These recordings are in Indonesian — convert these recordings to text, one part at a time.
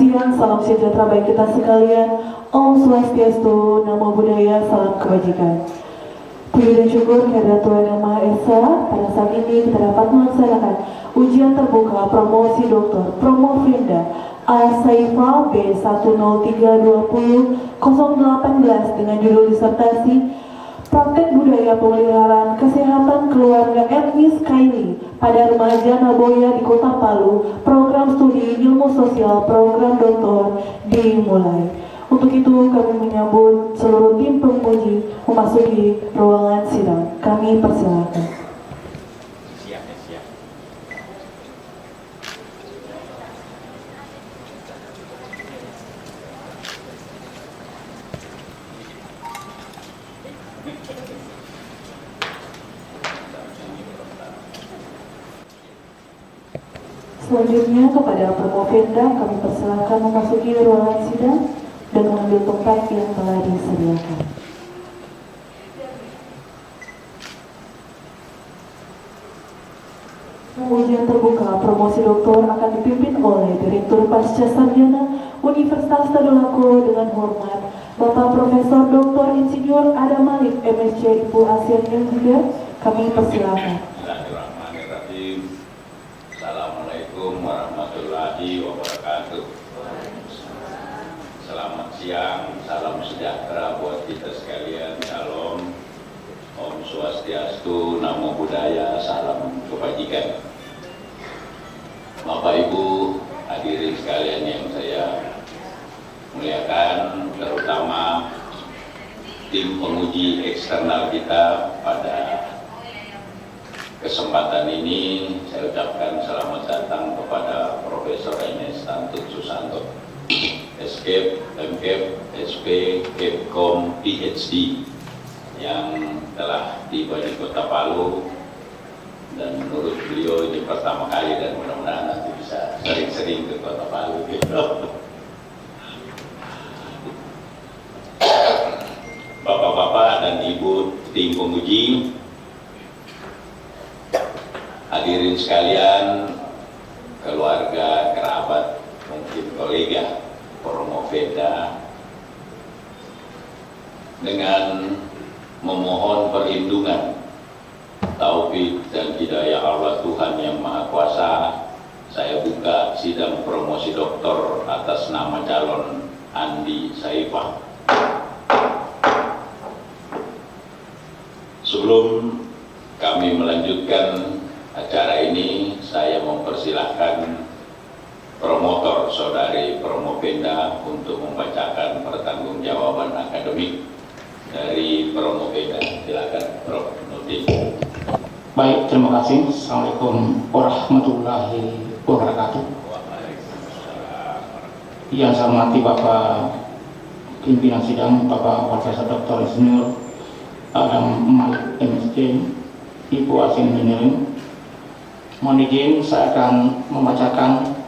siang, salam sejahtera bagi kita sekalian. Om Swastiastu, Namo Buddhaya, salam kebajikan. Puji dan syukur kehadirat Tuhan Yang Maha Esa, pada saat ini kita dapat melaksanakan ujian terbuka promosi doktor Promovenda A-Saifa B10320-018 dengan judul disertasi Praktek Budaya Pemeliharaan Kesehatan Keluarga Etnis Kaili pada Remaja Naboya di Kota Palu. Program studi ilmu sosial program doktor dimulai. Untuk itu kami menyambut seluruh tim pemuji memasuki ruangan sidang. Kami persilakan. Selanjutnya kepada Promovenda kami persilakan memasuki ruangan sidang dan mengambil tempat yang telah disediakan. Ujian terbuka promosi doktor akan dipimpin oleh Direktur Pasca Sarjana Universitas Tadulako dengan hormat Bapak Profesor Dr. Insinyur Adam Malik MSc Ibu Asian Engineer. Kami persilakan. Assalamualaikum warahmatullahi wabarakatuh. Selamat siang, salam sejahtera buat kita sekalian. Shalom, Om Swastiastu, Namo Buddhaya, salam kebajikan. Bapak Ibu hadirin sekalian yang saya muliakan, terutama tim penguji eksternal kita pada kesempatan ini saya ucapkan selamat datang kepada Profesor Ines Tantut Susanto, Escape, MCAP, SP, Kepkom, PhD yang telah tiba di Kota Palu, dan menurut beliau ini pertama kali dan mudah-mudahan nanti bisa sering-sering ke Kota Palu gitu. Bapak-bapak dan Ibu tim penguji, hadirin sekalian, keluarga, kerabat, mungkin kolega Promovenda, dengan memohon perlindungan, taufik dan hidayah Allah Tuhan Yang Maha Kuasa, saya buka sidang promosi doktor atas nama calon Andi Saifah. Sebelum kami melanjutkan acara ini, saya mempersilahkan promotor saudari Promovenda untuk membacakan pertanggungjawaban akademik dari Promovenda. Silakan Prof. Nuti. Baik, terima kasih. Assalamualaikum warahmatullahi wabarakatuh. Yang saya hormati Bapak pimpinan sidang, Bapak Profesor Dr. Insinyur Adam Malik MSc Ibu Asian Engineering. Mohon izin, saya akan membacakan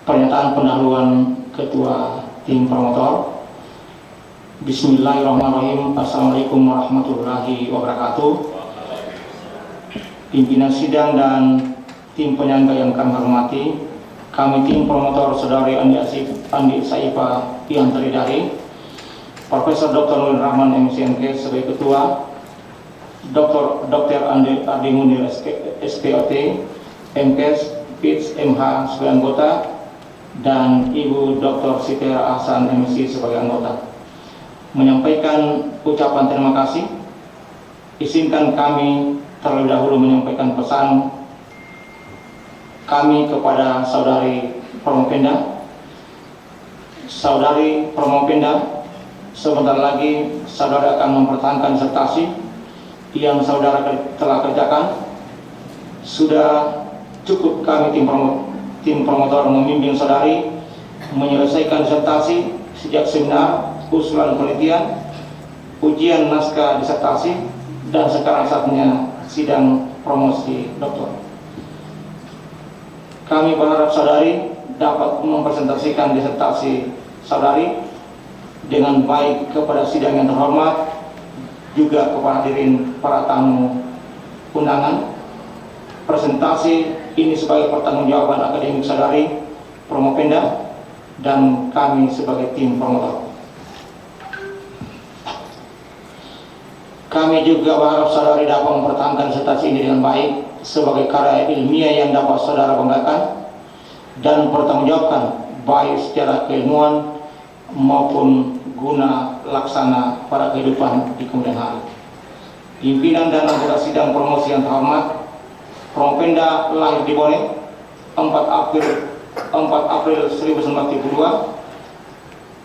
pernyataan pendahuluan Ketua Tim Promotor. Bismillahirrahmanirrahim. Assalamualaikum warahmatullahi wabarakatuh. Pimpinan sidang dan tim penyangga yang kami hormati, kami tim promotor Saudari Andi Saifah yang terdiri dari Profesor Dr. Nur Rahman MSc sebagai Ketua, Dr. Andi Munir SPOT, MKes, PITS, MH sebagai anggota, dan Ibu Dr. Sitera Ahsan MSc sebagai anggota. Menyampaikan ucapan terima kasih, izinkan kami terlebih dahulu menyampaikan pesan kami kepada Saudari Promovenda. Saudari Promovenda, sebentar lagi saudara akan mempertahankan disertasi yang saudara telah kerjakan. Sudah cukup kami tim promotor membimbing saudari menyelesaikan disertasi sejak seminar, usulan penelitian, ujian naskah disertasi, dan sekarang saatnya sidang promosi doktor. Kami berharap saudari dapat mempresentasikan disertasi saudari dengan baik kepada sidang yang terhormat, juga kepada hadirin para tamu undangan. Presentasi ini sebagai pertanggungjawaban akademik saudari Promovenda dan kami sebagai tim promotor. Kami juga berharap saudari dapat mempertahankan disertasi ini dengan baik sebagai karya ilmiah yang dapat saudara banggakan dan pertanggungjawabkan baik secara keilmuan maupun guna laksana pada kehidupan di kemudian hari. Pimpinan dan anggota sidang promosi yang terhormat, Promopenda lahir di Bone 4 April 1932.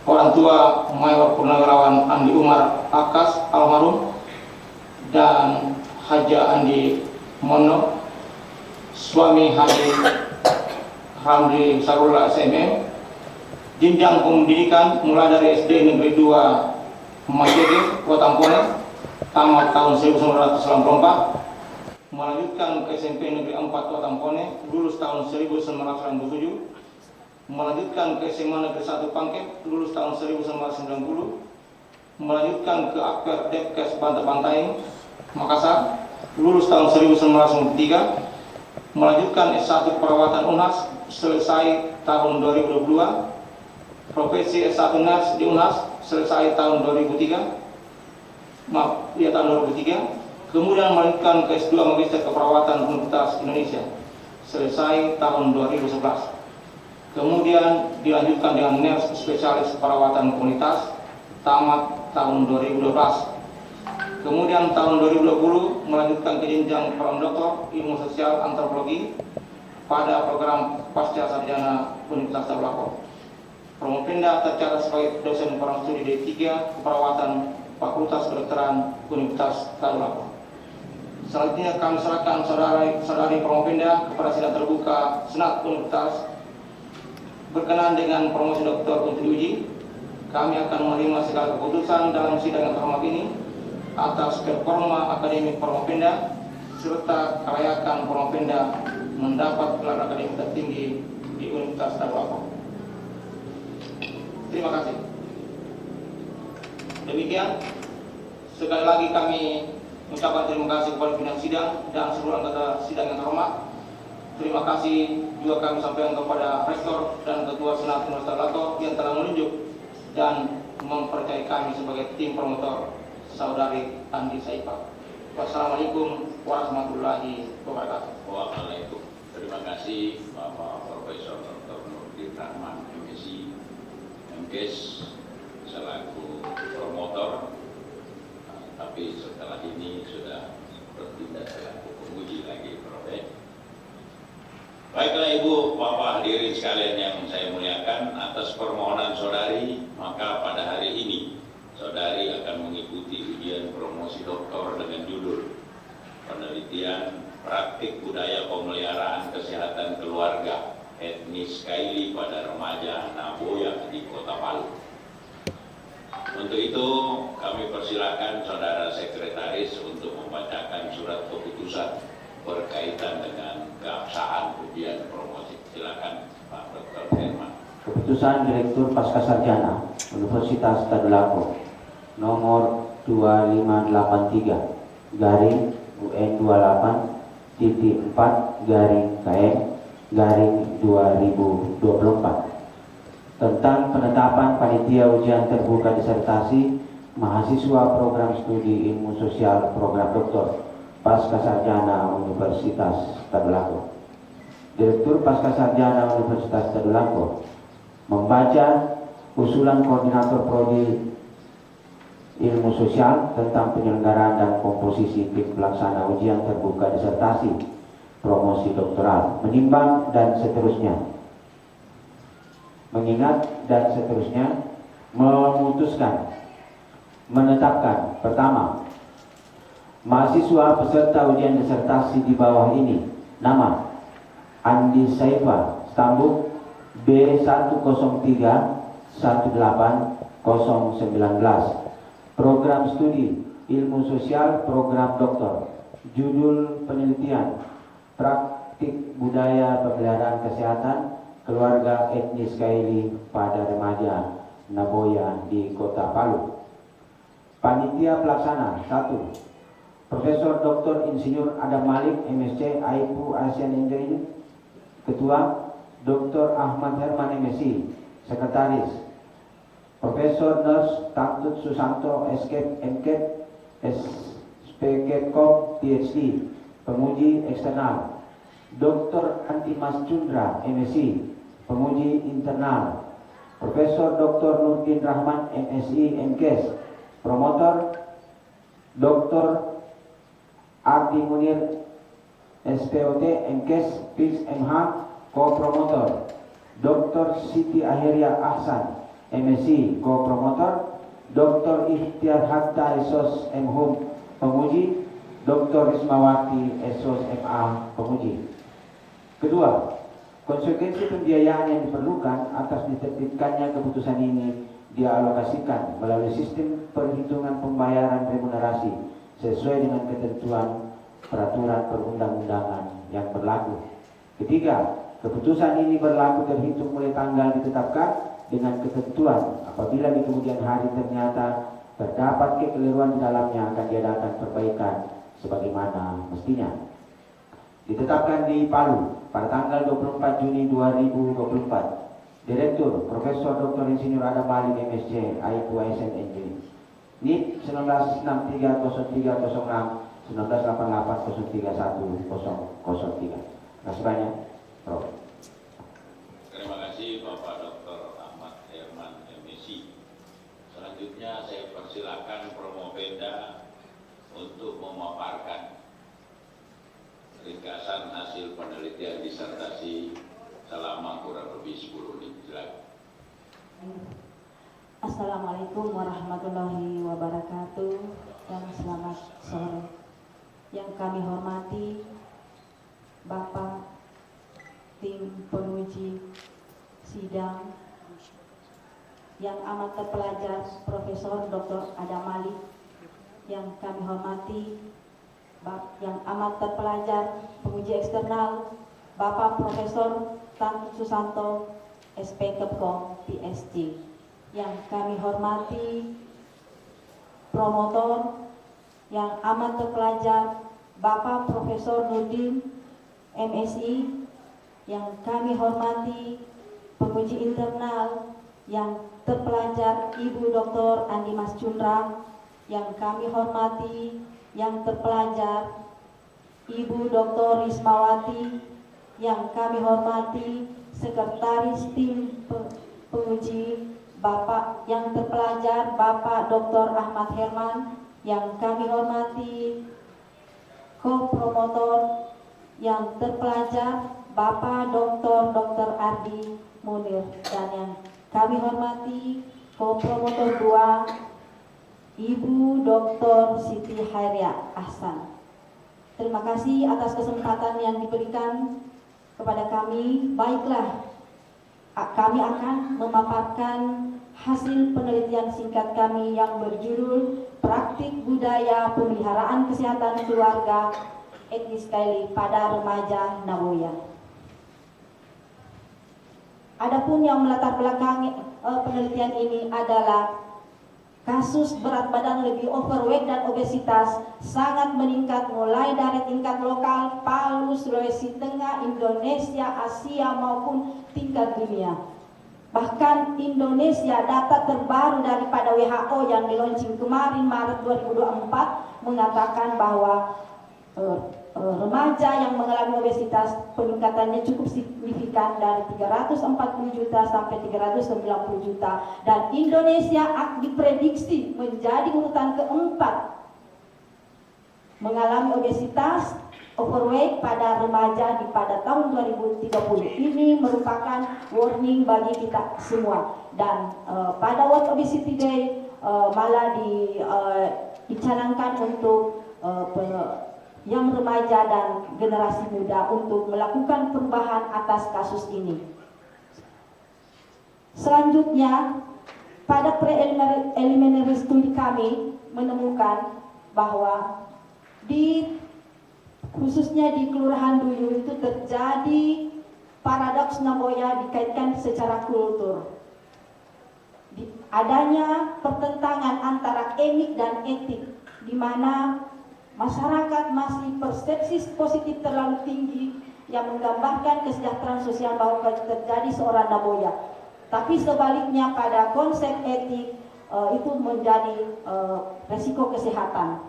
Orang tua Mayor Purnawirawan Andi Umar Akas almarhum dan Haja Andi Mono, suami Haji Ramli Sarula SMM. Jenjang pendidikan mulai dari SD Negeri 2 Majede, Kota Tampone, tamat tahun 1994, melanjutkan ke SMP Negeri 4 Kota Tampone, lulus tahun 1997, melanjutkan ke SMA Negeri 1 Pangkep, lulus tahun 1990, melanjutkan ke Akper Depkes Bantai, Makassar, lulus tahun 1993, melanjutkan S1 Perawatan UNHAS, selesai tahun 2022, profesi S1 NAS di UNHAS, selesai tahun 2003, tahun 2003, kemudian melanjutkan ke S2 Magister Keperawatan Universitas Indonesia, selesai tahun 2011, kemudian dilanjutkan dengan NERS Spesialis Perawatan Komunitas, tamat tahun 2012, kemudian tahun 2020 melanjutkan ke jenjang Pramdoktor Ilmu Sosial Antropologi pada program Pasca Sarjana Universitas Tadulako. Promopenda tercatat sebagai dosen program studi D3 Keperawatan Fakultas Kedokteran Universitas Tadulako. Selanjutnya kami serahkan saudari Promopenda kepada sidang terbuka Senat Universitas. Berkenaan dengan promosi doktor untuk diuji, kami akan menerima segala keputusan dalam sidang yang terhormat ini atas performa akademik Promopenda serta kelayakan Promopenda mendapat gelar akademik tertinggi di Universitas Tadulako. Terima kasih. Demikian, sekali lagi kami mengucapkan terima kasih kepada pimpinan sidang dan seluruh anggota sidang yang terhormat. Terima kasih juga kami sampaikan kepada Rektor dan Ketua Senat Universitas Tadulako yang telah menunjuk dan mempercayai kami sebagai tim promotor saudari Andi Saifah. Wassalamualaikum warahmatullahi wabarakatuh. Waalaikumsalam. Terima kasih Bapak Profesor Dr. Nurdin Rahman, MSc, MKes, selaku promotor, tapi setelah ini sudah bertindak selaku penguji lagi, Prof. Baiklah Ibu, Bapak hadirin sekalian yang saya muliakan, atas permohonan saudari, maka pada hari ini saudari akan mengikuti ujian promosi doktor dengan judul Penelitian Praktik Budaya Pemeliharaan Kesehatan Keluarga Etnis Kaili pada Remaja Naboya di Kota Palu. Untuk itu kami persilakan saudara sekretaris untuk membacakan surat keputusan berkaitan dengan keabsahan ujian promosi. Silakan Pak Dr. Herman. Keputusan Direktur Pascasarjana Universitas Tadulako nomor 2583 garing UN 28.4 garing KM garing 2024 tentang penetapan panitia ujian terbuka disertasi mahasiswa program studi ilmu sosial program doktor Pascasarjana Universitas Tadulako. Direktur Pascasarjana Universitas Tadulako membaca usulan koordinator prodi ilmu sosial tentang penyelenggaraan dan komposisi tim pelaksana ujian terbuka disertasi promosi doktoral, menimbang dan seterusnya, mengingat dan seterusnya, memutuskan menetapkan: pertama, mahasiswa peserta ujian disertasi di bawah ini: nama Andi Saifah, stambuk B103-18019, program studi ilmu sosial program doktor, judul penelitian praktik budaya pemeliharaan kesehatan keluarga etnis Kaili pada remaja Naboya di Kota Palu. Panitia pelaksana: 1. Profesor Dr. Insinyur Adam Malik, MSc, AIPU Asian Engineering. Ketua Dr. Ahmad Herman, MSc, Sekretaris Profesor Nurse Tantut Susanto, SKEP, MKEP, SPKEPCOM, PhD, penguji eksternal. Dr. Antimas Cundra, MSc, penguji internal. Profesor Dr. Nurdin Rahman, MSc, MKes, promotor. Dr. Ardi Munir, SPOT, MKes, PIX, MH, co-promotor. Dr. Siti Aheria Ahsan, MSc, co-promotor. Dr. Ikhtiar Hatta, SOS, MHUM, penguji. Dr. Rismawati, SOS, MA, penguji. Kedua, konsekuensi pembiayaan yang diperlukan atas diterbitkannya keputusan ini dialokasikan melalui sistem perhitungan pembayaran remunerasi sesuai dengan ketentuan peraturan perundang-undangan yang berlaku. Ketiga, keputusan ini berlaku terhitung mulai tanggal ditetapkan dengan ketentuan apabila di kemudian hari ternyata terdapat kekeliruan di dalamnya akan diadakan perbaikan sebagaimana mestinya. Ditetapkan di Palu pada tanggal 24 Juni 2024. Direktur Profesor Dr. Insinyur Adam Malik, MSc, AIPU SNNJ. NIP 19630306 1988031003. Terima kasih banyak, Prof. Terima kasih Bapak Dr. Ahmad Herman, MSc. Selanjutnya saya persilakan Promopenda untuk memaparkan ringkasan hasil penelitian disertasi selama kurang lebih 10 menit. Assalamualaikum warahmatullahi wabarakatuh dan selamat sore. Yang kami hormati Bapak tim penguji sidang yang amat terpelajar Profesor Dr. Adam Malik, yang kami hormati yang amat terpelajar penguji eksternal Bapak Profesor Tantut Susanto, SPKEPCOM, PhD, yang kami hormati promotor yang amat terpelajar Bapak Profesor Nurdin, MSI, yang kami hormati penguji internal yang terpelajar Ibu Dr. Andimas Cundra, yang kami hormati yang terpelajar Ibu Dr. Rismawati, yang kami hormati Sekretaris Tim Penguji Bapak yang terpelajar Bapak Dr. Ahmad Herman, yang kami hormati co-promotor yang terpelajar Bapak Dr. Ardi Munir, dan yang kami hormati co-promotor 2 Ibu Dr. Siti Aheria Ahsan. Terima kasih atas kesempatan yang diberikan kepada kami. Baiklah, kami akan memaparkan hasil penelitian singkat kami yang berjudul Praktik Budaya Pemeliharaan Kesehatan Keluarga Etnis Kaili pada Remaja Nagoya. Adapun yang melatar belakangi penelitian ini adalah kasus berat badan lebih, overweight dan obesitas sangat meningkat mulai dari tingkat lokal, Palu, Sulawesi Tengah, Indonesia, Asia maupun tingkat dunia. Bahkan Indonesia, data terbaru daripada WHO yang dilaunching kemarin Maret 2024 mengatakan bahwa remaja yang mengalami obesitas peningkatannya cukup signifikan dari 340 juta sampai 390 juta, dan Indonesia diprediksi menjadi urutan keempat mengalami obesitas overweight pada remaja pada tahun 2030. Ini merupakan warning bagi kita semua, dan pada World Obesity Day malah dicanangkan untuk yang remaja dan generasi muda untuk melakukan perubahan atas kasus ini. Selanjutnya, pada preliminary studi kami menemukan bahwa khususnya di Kelurahan Duyu itu terjadi paradoks Nagoya dikaitkan secara kultur. Adanya pertentangan antara etik dan etik, di mana masyarakat masih persepsi positif terlalu tinggi yang menggambarkan kesejahteraan sosial bahwa terjadi seorang Nagoya. Tapi sebaliknya pada konsep etik itu menjadi resiko kesehatan.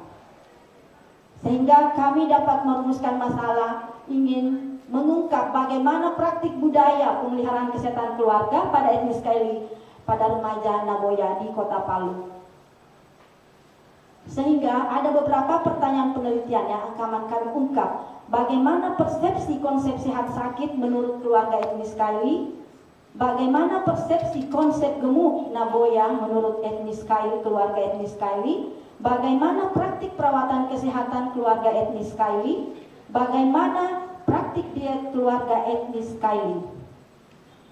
Sehingga kami dapat merumuskan masalah ingin mengungkap bagaimana praktik budaya pemeliharaan kesehatan keluarga pada etnis Kaili pada remaja Nagoya di Kota Palu. Sehingga ada beberapa pertanyaan penelitian yang akan kami ungkap. Bagaimana persepsi konsep sehat sakit menurut keluarga etnis Kaili? Bagaimana persepsi konsep gemuk Nagoya menurut etnis Kaili, keluarga etnis Kaili? Bagaimana praktik perawatan kesehatan keluarga etnis Kaili? Bagaimana praktik diet keluarga etnis Kaili?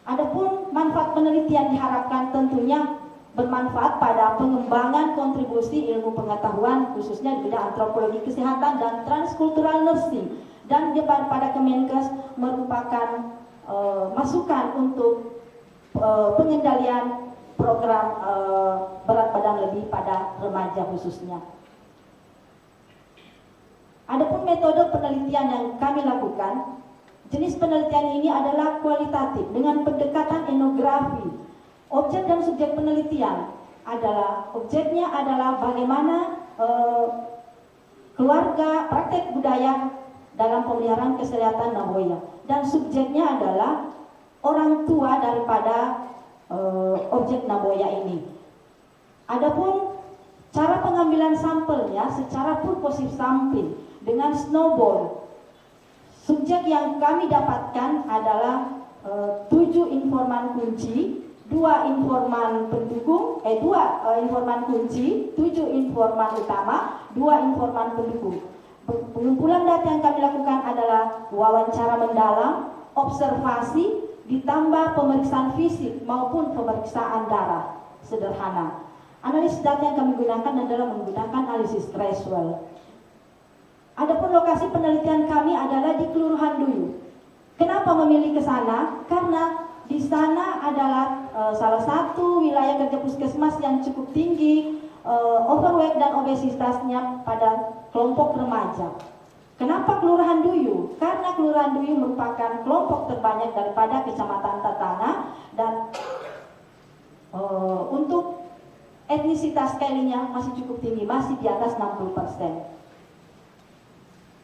Adapun manfaat penelitian diharapkan tentunya bermanfaat pada pengembangan kontribusi ilmu pengetahuan khususnya di bidang antropologi kesehatan dan transkultural nursing, dan pada Kemenkes merupakan masukan untuk pengendalian program berat badan lebih pada remaja khususnya. Adapun metode penelitian yang kami lakukan, jenis penelitian ini adalah kualitatif dengan pendekatan etnografi. Objek dan subjek penelitian objeknya adalah bagaimana keluarga praktek budaya dalam pemeliharaan kesehatan Nagoya, dan subjeknya adalah orang tua daripada objek Nagoya ini. Adapun cara pengambilan sampelnya secara purposive sampling dengan snowball. Subjek yang kami dapatkan adalah 7 informan kunci, 2 informan pendukung, 2 informan kunci, 7 informan utama, 2 informan pendukung. Pengumpulan data yang kami lakukan adalah wawancara mendalam, observasi, ditambah pemeriksaan fisik maupun pemeriksaan darah sederhana. Analisis data yang kami gunakan adalah menggunakan analisis threshold. Adapun lokasi penelitian kami adalah di Kelurahan Duyu. Kenapa memilih ke sana? Karena di sana adalah salah satu wilayah kerja puskesmas yang cukup tinggi overweight dan obesitasnya pada kelompok remaja. Kenapa Kelurahan Duyu? Karena Kelurahan Duyu merupakan kelompok terbanyak daripada kecamatan tetangga, dan untuk etnisitas Kailinya masih cukup tinggi, masih di atas 60%.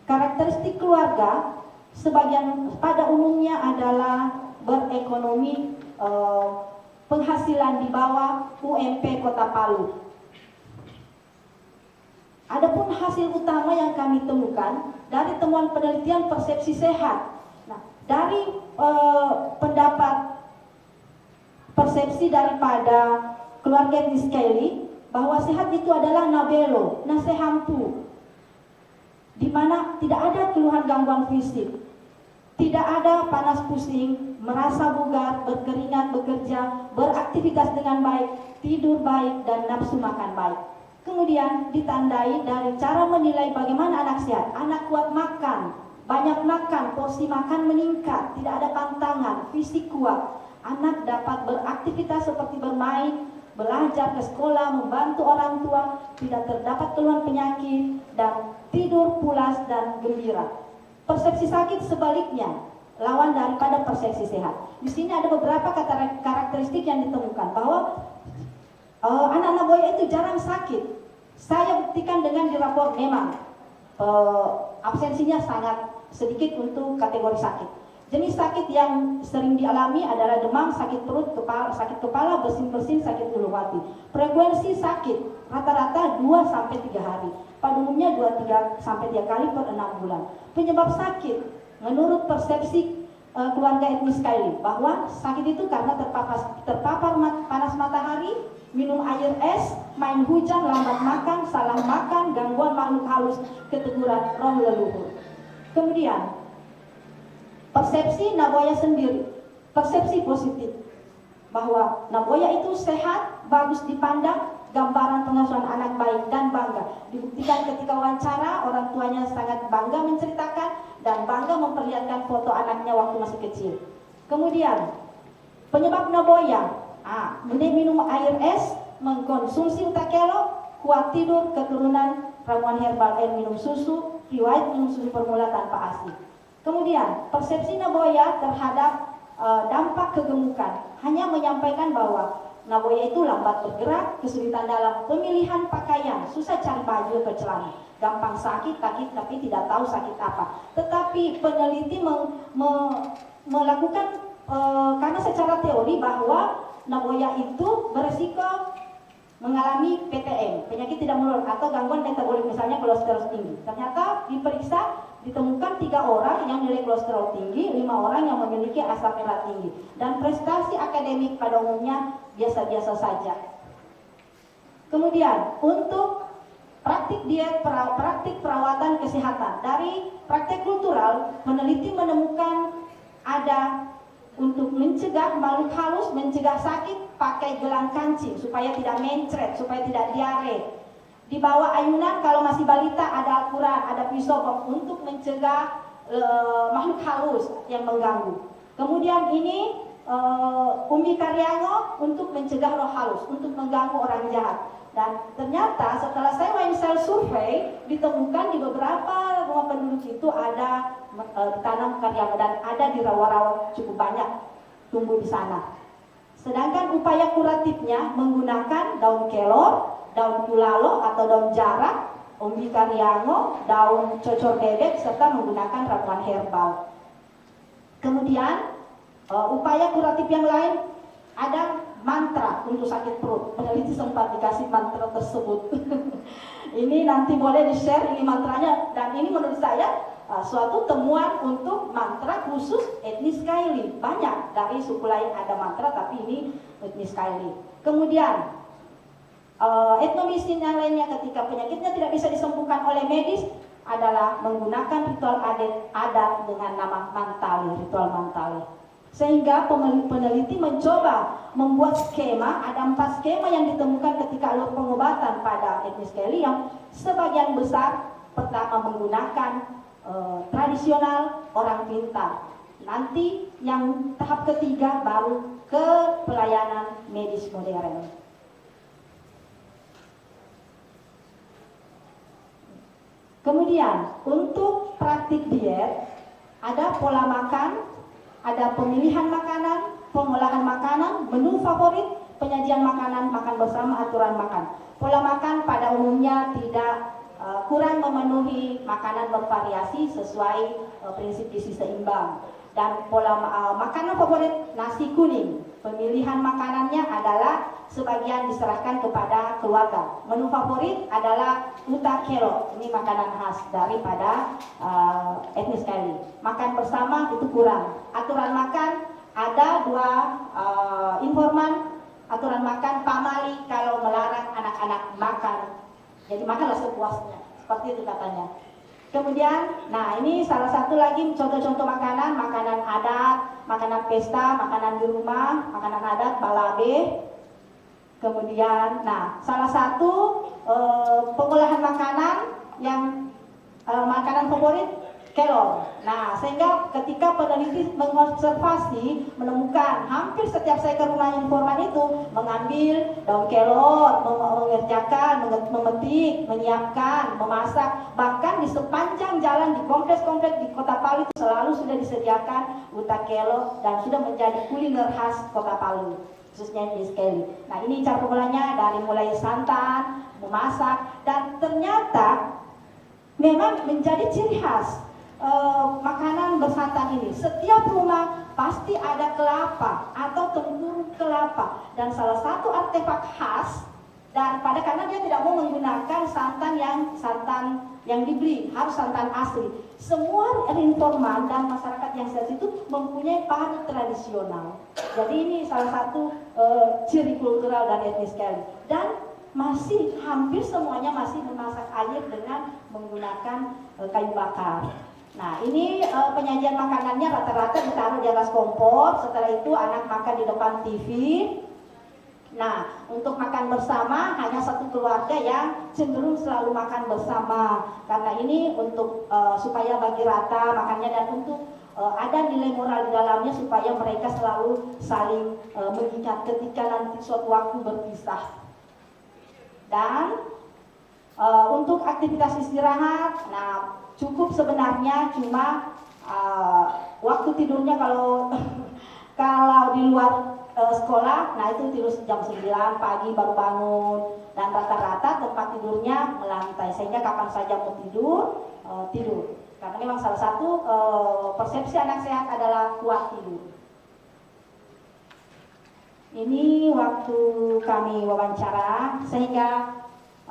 Karakteristik keluarga sebagian pada umumnya adalah berekonomi penghasilan di bawah UMP Kota Palu. Adapun hasil utama yang kami temukan dari temuan penelitian persepsi sehat. Nah, dari pendapat persepsi daripada keluarga etnis Kaili bahwa sehat itu adalah nabelo, nasehampu, di mana tidak ada keluhan gangguan fisik, tidak ada panas pusing, merasa bugar, berkeringat, bekerja, beraktivitas dengan baik, tidur baik, dan nafsu makan baik. Kemudian ditandai dari cara menilai bagaimana anak sehat. Anak kuat makan, banyak makan, porsi makan meningkat, tidak ada pantangan, fisik kuat. Anak dapat beraktivitas seperti bermain, belajar ke sekolah, membantu orang tua, tidak terdapat keluhan penyakit, dan tidur pulas dan gembira. Persepsi sakit sebaliknya, lawan daripada persepsi sehat. Di sini ada beberapa karakteristik yang ditemukan bahwa anak Nagoya itu jarang sakit. Saya buktikan dengan di rapor memang absensinya sangat sedikit untuk kategori sakit. Jenis sakit yang sering dialami adalah demam, sakit perut, sakit kepala, bersin-bersin, sakit ulu hati. Frekuensi sakit rata-rata 2-3 hari. Pada umumnya 2-3 kali per 6 bulan. Penyebab sakit menurut persepsi keluarga etnis Kaili bahwa sakit itu karena terpapar panas matahari, minum air es, main hujan, lambat makan, salah makan, gangguan makhluk halus, keteguran roh leluhur. Kemudian persepsi Nagoya sendiri, persepsi positif bahwa Nagoya itu sehat, bagus dipandang, gambaran pengasuhan anak baik dan bangga. Dibuktikan ketika wawancara, orang tuanya sangat bangga menceritakan dan bangga memperlihatkan foto anaknya waktu masih kecil. Kemudian penyebab Nagoya, minum air es, mengkonsumsi utakelo, kuat tidur, keturunan, ramuan herbal, air minum susu, riwayat minum susu formula tanpa ASI. Kemudian persepsi Nagoya terhadap dampak kegemukan, hanya menyampaikan bahwa Naboya itu lambat bergerak, kesulitan dalam pemilihan pakaian, susah cari baju atau celana, gampang sakit tapi tidak tahu sakit apa. Tetapi peneliti melakukan karena secara teori bahwa Naboya itu beresiko mengalami PTM, penyakit tidak menular atau gangguan metabolik, misalnya kolesterol tinggi. Ternyata diperiksa ditemukan 3 orang yang nilai kolesterol tinggi, 5 orang yang memiliki asam urat tinggi, dan prestasi akademik pada umumnya biasa-biasa saja. Kemudian untuk praktik diet, praktik perawatan kesehatan, dari praktek kultural peneliti menemukan ada untuk mencegah makhluk halus, mencegah sakit, pakai gelang kancing supaya tidak mencret, supaya tidak diare. Di bawah ayunan kalau masih balita ada Al-Quran, ada pisau untuk mencegah makhluk halus yang mengganggu. Kemudian ini umbi karyango untuk mencegah roh halus, untuk mengganggu orang jahat. Dan ternyata setelah saya main cell survey, ditemukan di beberapa rumah penduduk itu ada tanam karyango dan ada di rawa-rawa cukup banyak tumbuh di sana. Sedangkan upaya kuratifnya menggunakan daun kelor, daun kulalo atau daun jarak, umbi karyango, daun cocor bebek, serta menggunakan ramuan herbal. Kemudian upaya kuratif yang lain ada mantra untuk sakit perut. Peneliti sempat dikasih mantra tersebut. Ini nanti boleh di-share ini mantranya, dan ini menurut saya suatu temuan untuk mantra khusus etnis Kaili. Banyak dari suku lain ada mantra, tapi ini etnis Kaili. Kemudian etnomedicine yang lainnya ketika penyakitnya tidak bisa disembuhkan oleh medis adalah menggunakan ritual adat dengan nama Mantali, ritual Mantali. Sehingga peneliti mencoba membuat skema, ada 4 skema yang ditemukan ketika alur pengobatan pada etnis Kaili yang sebagian besar pertama menggunakan tradisional orang pintar. Nanti yang tahap ketiga baru ke pelayanan medis modern. Kemudian untuk praktik diet ada pola makan, ada pemilihan makanan, pengolahan makanan, menu favorit, penyajian makanan, makan bersama, aturan makan. Pola makan pada umumnya tidak kurang memenuhi makanan bervariasi sesuai prinsip gizi seimbang. Dan pola makanan favorit nasi kuning. Pemilihan makanannya adalah sebagian diserahkan kepada keluarga. Menu favorit adalah uta kelo. Ini makanan khas daripada etnis Kaili. Makan bersama itu kurang. Aturan makan ada 2 informan. Aturan makan pamali kalau melarang anak-anak makan. Jadi makanlah sepuasnya. Seperti itu katanya. Kemudian, nah ini salah satu lagi contoh-contoh makanan, makanan adat, makanan pesta, makanan di rumah, makanan adat, balabe. Kemudian, nah salah satu pengolahan makanan yang makanan favorit kelor. Nah, sehingga ketika peneliti mengobservasi, menemukan hampir setiap saya ke rumah informan itu mengambil daun kelor, mengerjakan, memetik, menyiapkan, memasak. Bahkan di sepanjang jalan di kompleks-kompleks di Kota Palu itu selalu sudah disediakan uta kelor dan sudah menjadi kuliner khas Kota Palu, khususnya di Kaili. Nah, ini cara pengolahnya dari mulai santan, memasak, dan ternyata memang menjadi ciri khas makanan bersantan ini. Setiap rumah pasti ada kelapa atau tempurung kelapa, dan salah satu artefak khas daripada, karena dia tidak mau menggunakan santan yang dibeli, harus santan asli. Semua informan dan masyarakat yang di situ mempunyai padu tradisional. Jadi ini salah satu ciri kultural dari etnis Kaili. Dan masih hampir semuanya masih memasak air dengan menggunakan kayu bakar. Nah, ini penyajian makanannya rata-rata ditaruh di atas kompor. Setelah itu anak makan di depan TV. Nah, untuk makan bersama hanya satu keluarga yang cenderung selalu makan bersama. Karena ini untuk supaya bagi rata makannya, dan untuk ada nilai moral di dalamnya supaya mereka selalu saling mengingat ketika nanti suatu waktu berpisah. Dan untuk aktivitas istirahat, nah cukup sebenarnya, cuma waktu tidurnya di luar sekolah, nah itu tidur jam 9 pagi baru bangun, dan rata-rata tempat tidurnya melantai sehingga kapan saja mau tidur tidur, karena memang salah satu persepsi anak sehat adalah kuat tidur. Ini waktu kami wawancara, sehingga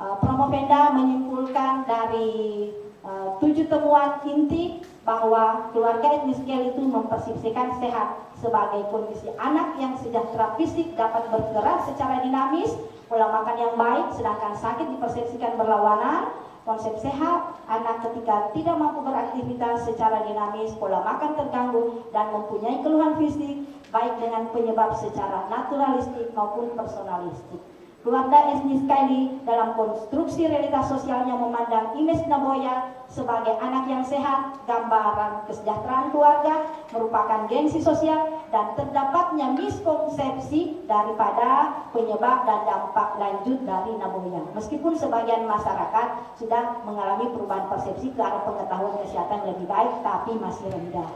Promopenda menyimpulkan dari 7 temuan inti bahwa keluarga etnis Gel itu mempersepsikan sehat sebagai kondisi anak yang sejahtera fisik, dapat bergerak secara dinamis, pola makan yang baik, sedangkan sakit dipersepsikan berlawanan. Konsep sehat, anak ketika tidak mampu beraktivitas secara dinamis, pola makan terganggu, dan mempunyai keluhan fisik, baik dengan penyebab secara naturalistik maupun personalistik. Keluarga etnis Kaili dalam konstruksi realitas sosialnya memandang image Naboya sebagai anak yang sehat, gambaran kesejahteraan keluarga, merupakan gengsi sosial, dan terdapatnya miskonsepsi daripada penyebab dan dampak lanjut dari Naboya. Meskipun sebagian masyarakat sudah mengalami perubahan persepsi ke arah pengetahuan kesehatan yang lebih baik, tapi masih rendah.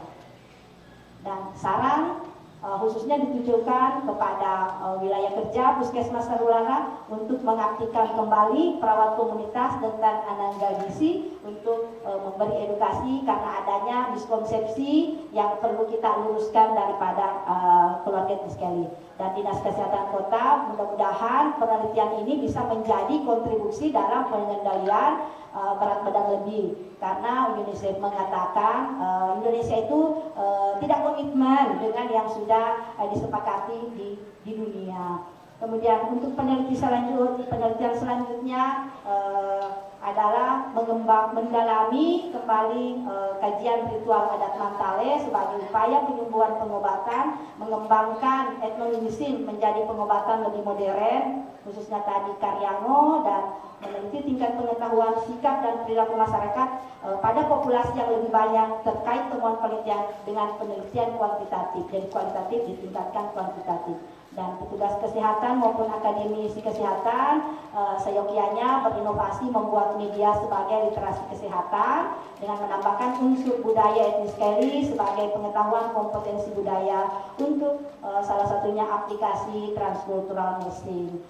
Dan saran khususnya ditujukan kepada wilayah kerja Puskesmas Sarulana untuk mengaktifkan kembali perawat komunitas dengan anangga gizi untuk memberi edukasi karena adanya miskonsepsi yang perlu kita luruskan daripada keluarga itu sekali. Dan Dinas Kesehatan Kota mudah-mudahan penelitian ini bisa menjadi kontribusi dalam pengendalian berat badan lebih, karena UNICEF mengatakan Indonesia itu tidak komitmen dengan yang sudah disepakati di dunia. Kemudian untuk penelitian selanjutnya adalah mendalami kembali kajian ritual adat Mantale sebagai upaya penyembuhan pengobatan, mengembangkan etnomedicine menjadi pengobatan lebih modern, khususnya tadi Karyango, dan meneliti tingkat pengetahuan sikap dan perilaku masyarakat pada populasi yang lebih banyak terkait temuan penelitian dengan penelitian kuantitatif. Jadi kualitatif ditingkatkan kuantitatif. Dan petugas kesehatan maupun akademisi kesehatan seyogianya berinovasi membuat media sebagai literasi kesehatan dengan menambahkan unsur budaya etnis Kaili sebagai pengetahuan kompetensi budaya untuk salah satunya aplikasi transkultural nursing.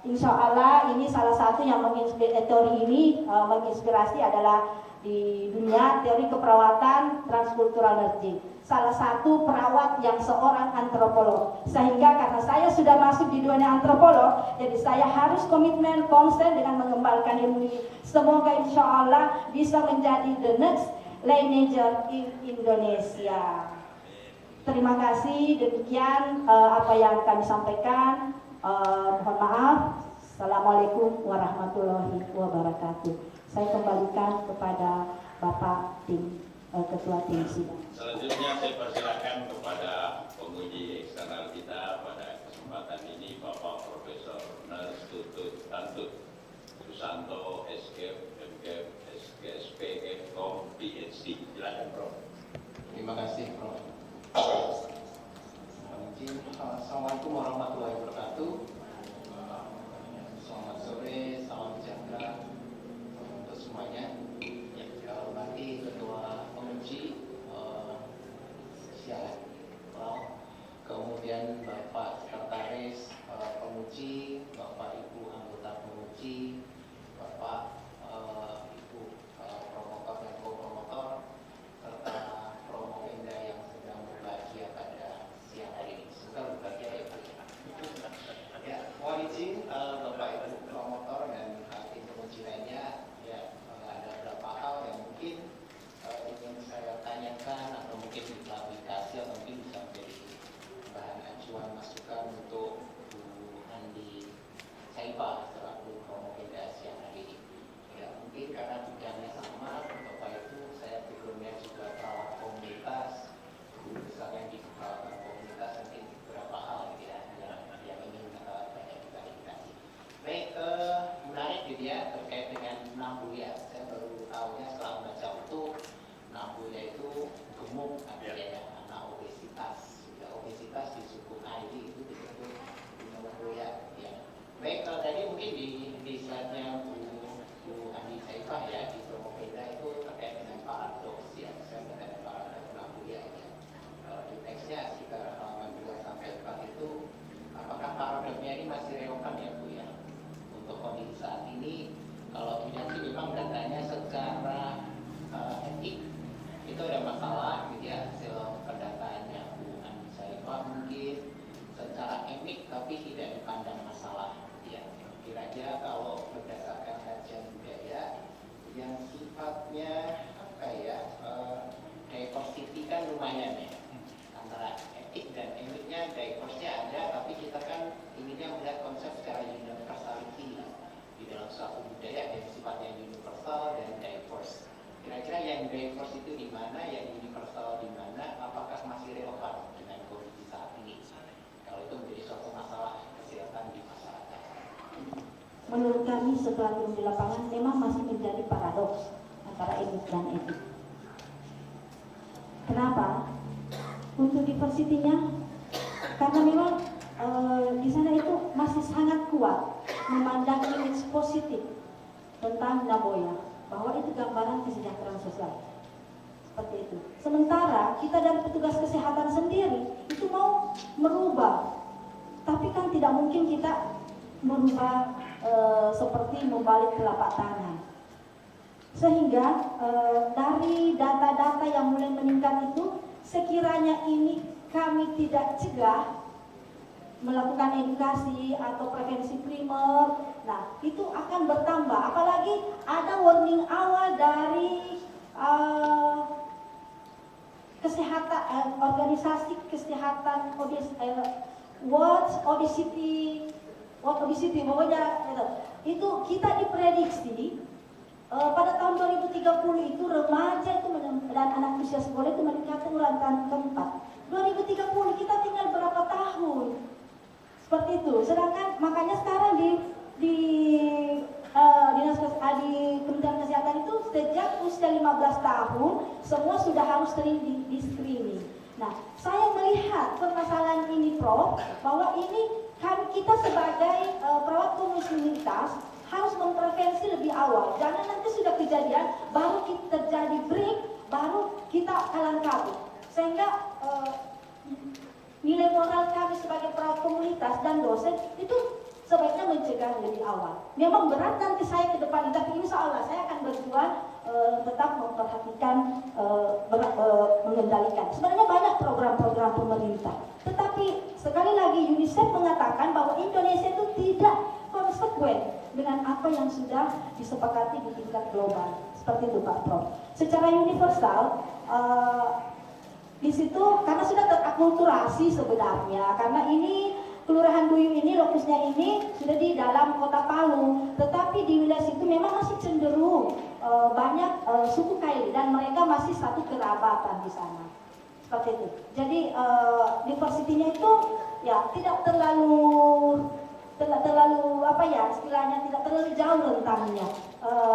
Insya Allah ini salah satu yang teori ini menginspirasi adalah di dunia teori keperawatan transkultural nursing. Salah satu perawat yang seorang antropolog, sehingga karena saya sudah masuk di dunia antropolog, jadi saya harus komitmen konsen dengan mengembangkan ilmu ini. Semoga insya Allah bisa menjadi the next lineager in Indonesia. Terima kasih, demikian apa yang kami sampaikan. Mohon maaf. Assalamualaikum warahmatullahi wabarakatuh. Saya kembalikan kepada Bapak Ketua Tim Sidang. Selanjutnya saya persilakan kepada penguji eksternal kita pada kesempatan ini, Bapak Profesor Ners Tutut Tantut Susanto, SKF, MKF, SKSP, FKOM, PhD. Silakan, Prof. Terima kasih, Prof. Assalamualaikum warahmatullahi wabarakatuh. Selamat sore, salam sejahtera untuk semuanya. Saya hormati Ketua Penguji Sialan, kemudian Bapak Sekretaris Penguji, Bapak Ibu anggota penguji, Bapak Ibu promotor dan co-promotor, serta Promopenda yang sedang berbahagia pada siang hari ini. Semoga berbahagia ya, Pak. Kira-kira kalau berdasarkan kajian budaya yang sifatnya diversity kan lumayan ya, antara etik dan etiknya diverse-nya ada, tapi kita kan inginnya melihat konsep secara universality di dalam suatu budaya yang sifatnya universal dan diverse. Kira-kira yang diverse itu di mana, yang universal di mana, apakah masih relevan dengan kondisi saat ini? Kalau itu menjadi suatu masalah kesehatan di masyarakat. Menurut kami setelah turun di lapangan memang masih menjadi paradoks antara etik dan etik. Kenapa? Untuk diversity-nya, karena memang di sana itu masih sangat kuat memandang image positif tentang Nagoya, bahwa itu gambaran kesejahteraan sosial. Seperti itu. Sementara kita dari petugas kesehatan sendiri itu mau merubah, tapi kan tidak mungkin kita merubah seperti membalik telapak tangan. Sehingga dari data-data yang mulai meningkat itu, sekiranya ini kami tidak cegah melakukan edukasi atau prevensi primer, nah itu akan bertambah. Apalagi ada warning awal dari kesehatan, organisasi kesehatan World Obesity pokoknya itu kita diprediksi pada tahun 2030 itu remaja itu dan anak usia sekolah itu meningkat urutan keempat. 2030 kita tinggal berapa tahun? Seperti itu. Sedangkan makanya sekarang di Kementerian Kesehatan itu sejak usia 15 tahun semua sudah harus sering di screening. Nah, saya melihat permasalahan ini, Prof, bahwa ini kita sebagai perawat komunitas harus memprevensi lebih awal. Jangan nanti sudah kejadian, baru kita terjadi break, baru kita kalang kabut. Sehingga nilai moral kami sebagai perawat komunitas dan dosen itu sebaiknya mencegah lebih awal. Memang berat nanti saya ke depan, tapi insya Allah saya akan berjuang tetap memperhatikan, mengendalikan. Sebenarnya banyak program-program pemerintah. Tetapi sekali lagi UNICEF mengatakan bahwa Indonesia itu tidak konsekuen dengan apa yang sudah disepakati di tingkat global. Seperti itu Pak Prof. Secara universal, di situ karena sudah terakulturasi sebenarnya, karena ini Kelurahan Duyu ini, lokusnya ini sudah di dalam kota Palu, tetapi di wilayah situ memang masih cenderung banyak suku Kaili dan mereka masih satu kerabatan di sana. Seperti itu. Jadi diversity-nya itu ya tidak terlalu apa ya istilahnya, tidak terlalu jauh rentangnya.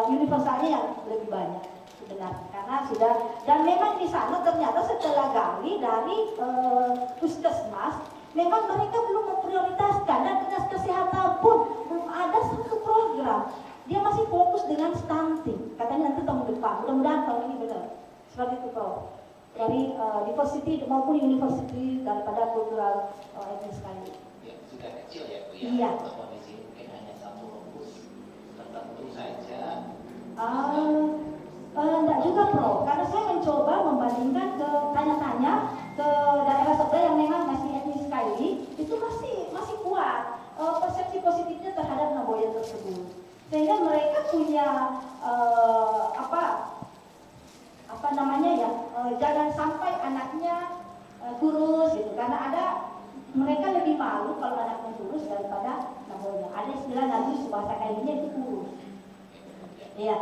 Universalnya yang lebih banyak sebenarnya karena sudah, dan memang di sana ternyata setelah gali dari puskesmas memang mereka belum memprioritaskan, dan dinas kesehatan pun belum ada satu program. Dia masih fokus dengan stunting. Katanya nanti tahun depan, mudah-mudahan tahun ini benar. Seperti itu Prof. Dari diversity maupun university daripada kultural etnis kali. Ya, sudah kecil ya Bu ya. Iya. Untuk kondisi mungkin hanya satu lokus tertentu saja. Enggak juga Prof, karena saya mencoba membandingkan ke tanya-tanya ke daerah sebelah yang memang masih etnis Kaili, itu masih kuat persepsi positifnya terhadap Nagoya tersebut, sehingga mereka punya jangan sampai anaknya kurus gitu, karena ada mereka lebih malu kalau anaknya kurus daripada Nagoya. Ada istilah najis bahasa Kailinya itu kurus. Iya.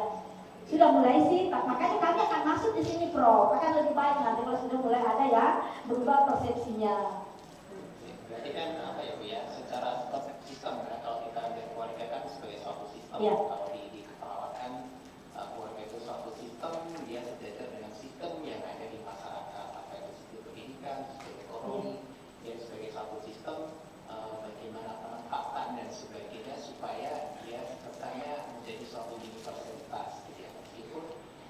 Sudah mulai sih, makanya kami akan masuk di sini Prof. Akan lebih baik nanti kalau sudah mulai ada ya berubah persepsinya. Berarti kan apa ya Bu ya, secara sistem kan kalau kita lihat keluarga kan sebagai suatu sistem. Ya. Kalau di keperawatan keluarga itu suatu sistem, dia sejajar dengan sistem yang ada di masyarakat, apa itu sistem pendidikan, sistem ekonomi, dia sebagai suatu sistem bagaimana penempatan dan sebagainya supaya dia kesannya menjadi suatu universalitas.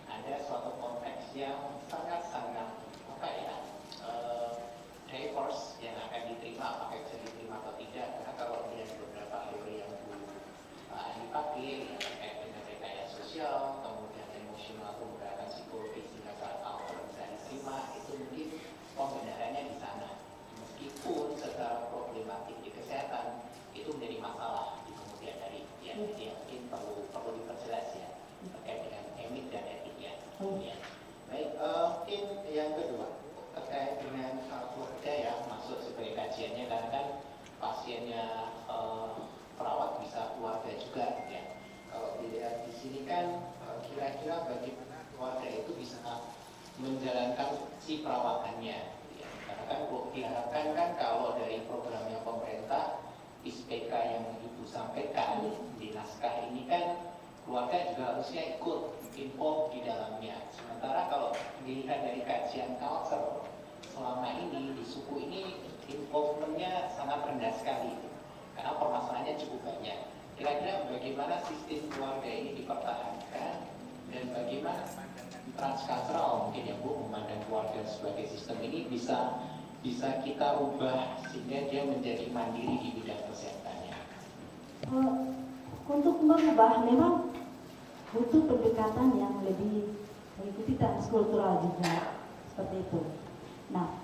Ada suatu konteks yang sangat-sangat diverse yang akan diterima, apakah bisa diterima atau tidak. Karena kalau melihat beberapa teori yang Bu Andi pakai yang terkait dengan rekayasa sosial, kemudian emosional atau menggerakkan psikologis sehingga saat awal bisa diterima, itu mungkin pembenarannya di sana. Meskipun secara problematik di kesehatan itu menjadi masalah di kemudian hari. ya, mungkin perlu diperjelas ya terkait dengan emit dan etik ya. Ya. Baik, mungkin yang kedua terkait dengan keluarga ya masuk sebagai kajiannya, karena kan pasiennya perawat bisa keluarga juga ya. Kalau dilihat di sini kan kira-kira bagaimana keluarga itu bisa menjalankan si perawatannya ya. Karena kan diharapkan kan kalau dari programnya pemerintah ISPK yang Ibu sampaikan di naskah ini kan keluarga juga harusnya ikut involved di dalamnya. Sementara kalau dilihat dari kajian culture selama ini di suku ini involvementnya sangat rendah sekali karena permasalahannya cukup banyak. Kira-kira bagaimana sistem keluarga ini dipertahankan dan bagaimana transkultural mungkin ya Bu memandang keluarga sebagai sistem ini bisa kita ubah sehingga dia menjadi mandiri di bidang kesehatannya. Untuk merubah memang butuh pendekatan yang lebih mengikuti transkultural juga seperti itu. Nah,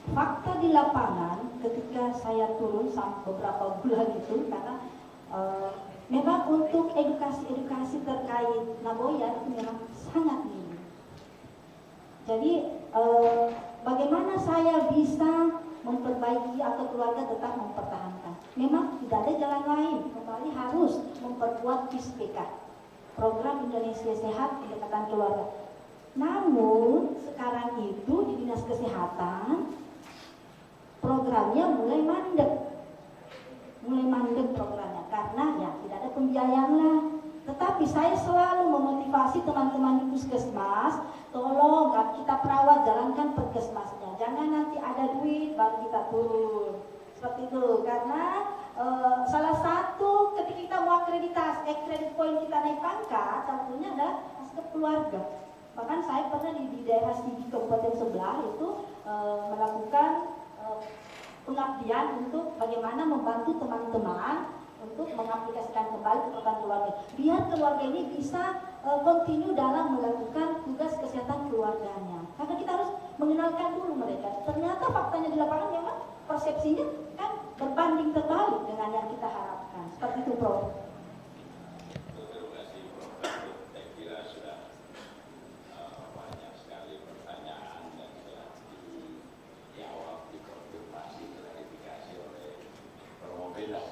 fakta di lapangan ketika saya turun sampai beberapa bulan itu karena memang untuk edukasi terkait Nagoya itu memang sangat minim. Jadi bagaimana saya bisa memperbaiki atau keluarga tetap mempertahankan? Memang tidak ada jalan lain, kembali harus memperkuat ISPK, Program Indonesia Sehat Pendekatan Keluarga. Namun sekarang itu di Dinas Kesehatan programnya mulai mandek programnya karena ya tidak ada pembiayaan lah. Tetapi saya selalu memotivasi teman-teman di puskesmas, tolong kita perawat jalankan puskesmasnya, jangan nanti ada duit baru kita turun seperti itu. Karena salah satu ketika kita mau akreditasi, credit point kita naik pangkat, satunya adalah aspek keluarga. Bahkan saya pernah di daerah Sigi Kabupaten sebelah itu melakukan pengabdian untuk bagaimana membantu teman-teman untuk mengaplikasikan kembali program keluarga. Biar keluarga ini bisa continue dalam melakukan tugas kesehatan keluarganya. Karena kita harus mengenalkan dulu mereka. Ternyata faktanya di lapangan memang persepsinya kan berbanding terbalik dengan yang kita harapkan. Seperti itu, Prof. Terima kasih, Prof. Saya kira sudah banyak sekali pertanyaan dan telah dijawab, dikonfirmasi, klarifikasi oleh Romo Benda.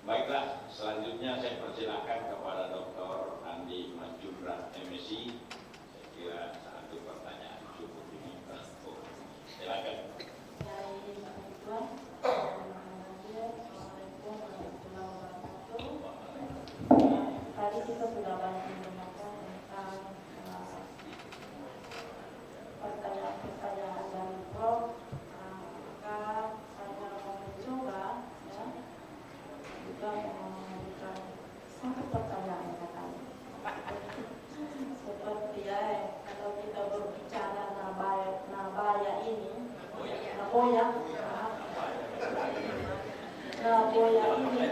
Baiklah, selanjutnya saya persilakan kepada Dr. Andi Manjundra, MSc. Saya kira satu pertanyaan cukup ini. Silakan. Tadi kita sudah banyak menggunakan tentang pertanyaan-pertanyaan dari Prof. Maka saya mau mencoba ya, juga memberikan satu pertanyaan katanya. Seperti ya, kalau kita berbicara Nabaya ini, Nagoya ini,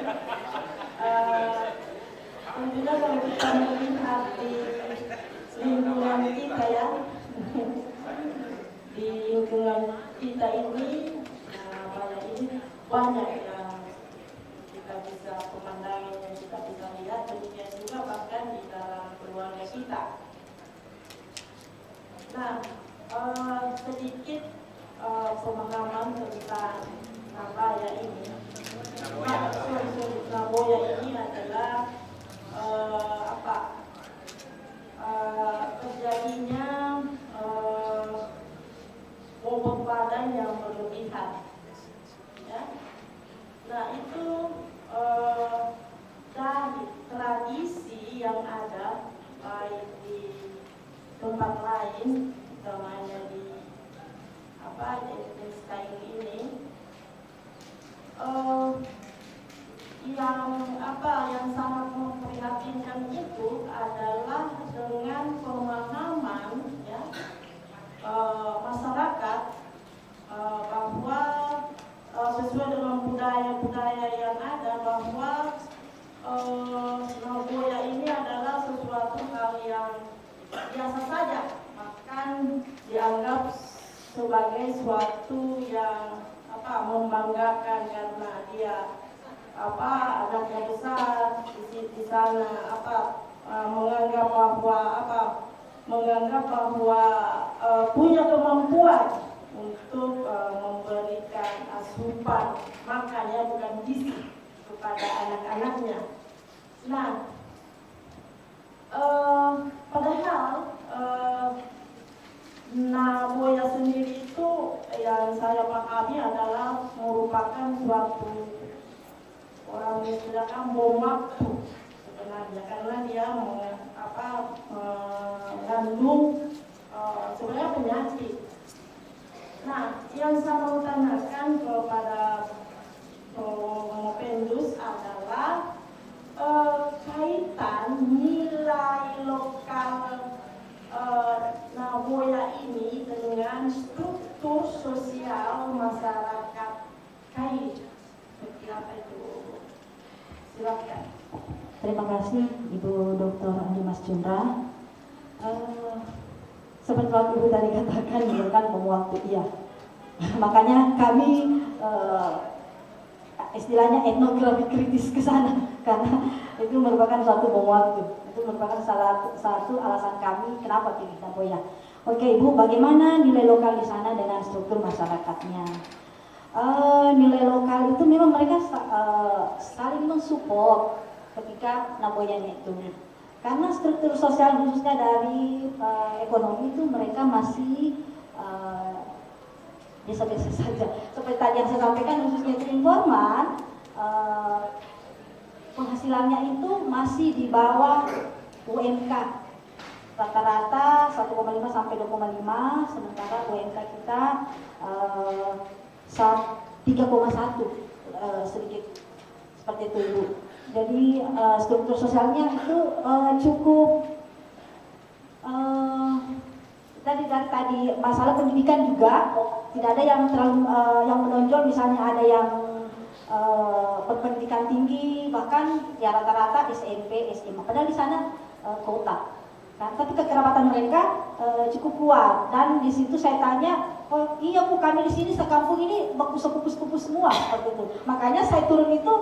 tentunya kalau kita melihat di lingkungan kita ya, di lingkungan kita ini, Nabaya ini banyak yang kita bisa pemandangan yang kita bisa lihat, demikian juga bahkan di dalam keluarga kita. Nah, sedikit pemahaman tentang Nabaya ini. Nagoya ini adalah terjadinya bobot badan yang berlebihan. Ya. Nah itu dari tradisi yang ada baik di tempat lain, utamanya di Einstein ini, yang sangat memprihatinkan itu adalah dengan pemahaman ya masyarakat bahwa sesuai dengan budaya yang ada bahwa Nagoya ini adalah sesuatu hal yang biasa saja, bahkan dianggap sebagai suatu yang membanggakan karena dia anaknya besar di sana menganggap bahwa punya kemampuan untuk memberikan asupan makan ya bukan gizi kepada anak-anaknya. Nah, padahal Nagoya sendiri itu yang saya pahami adalah merupakan suatu orang yang sedang bom waktu sebenarnya, karena dia mengandung sebenarnya penyakit. Nah, yang saya mau tanyakan kepada Pendus adalah kaitan nilai lokal Nagoya ini dengan struktur sosial masyarakat Kaili. Seperti apa itu? Silakan. Terima kasih Ibu Dr. Andi Mas Cundra. Seperti yang Ibu tadi katakan, kan waktu iya. Makanya kami istilahnya etnografi kritis ke sana, karena itu merupakan suatu bom waktu. Itu merupakan salah satu alasan kami kenapa pilih Nagoya. Oke Ibu, bagaimana nilai lokal di sana dengan struktur masyarakatnya? Nilai lokal itu memang mereka saling mensupport ketika Nagoyanya itu, karena struktur sosial khususnya dari ekonomi itu mereka masih biasa-biasa saja. Seperti tadi yang saya sampaikan, khususnya itu informan, penghasilannya itu masih di bawah UMK, rata-rata 1,5 sampai 2,5, sementara UMK kita 3,1 sedikit seperti itu Ibu. Jadi struktur sosialnya itu cukup tadi masalah pendidikan juga tidak ada yang terlalu yang menonjol, misalnya ada yang berpendidikan tinggi, bahkan ya rata-rata SMP, SMA, padahal di sana kota. Nah, tapi kekerabatan mereka cukup kuat, dan di situ saya tanya, oh iya Bu, kami di sini sekampung ini sepupu-sepupu semua seperti itu. Makanya saya turun itu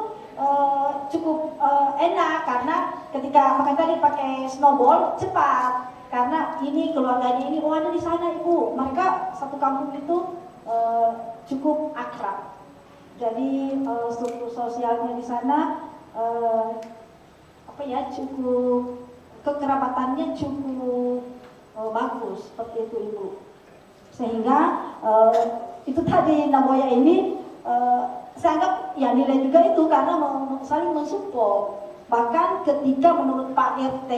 cukup enak, karena ketika makan tadi pakai snowball cepat, karena ini keluarganya ini ada di sana Ibu, mereka satu kampung itu cukup akrab. Jadi struktur sosialnya di sana cukup, kekerabatannya cukup bagus seperti itu Ibu. Sehingga itu tadi Nagoya ini saya anggap ya nilai juga itu karena saling mensupport. Bahkan ketika menurut Pak RT,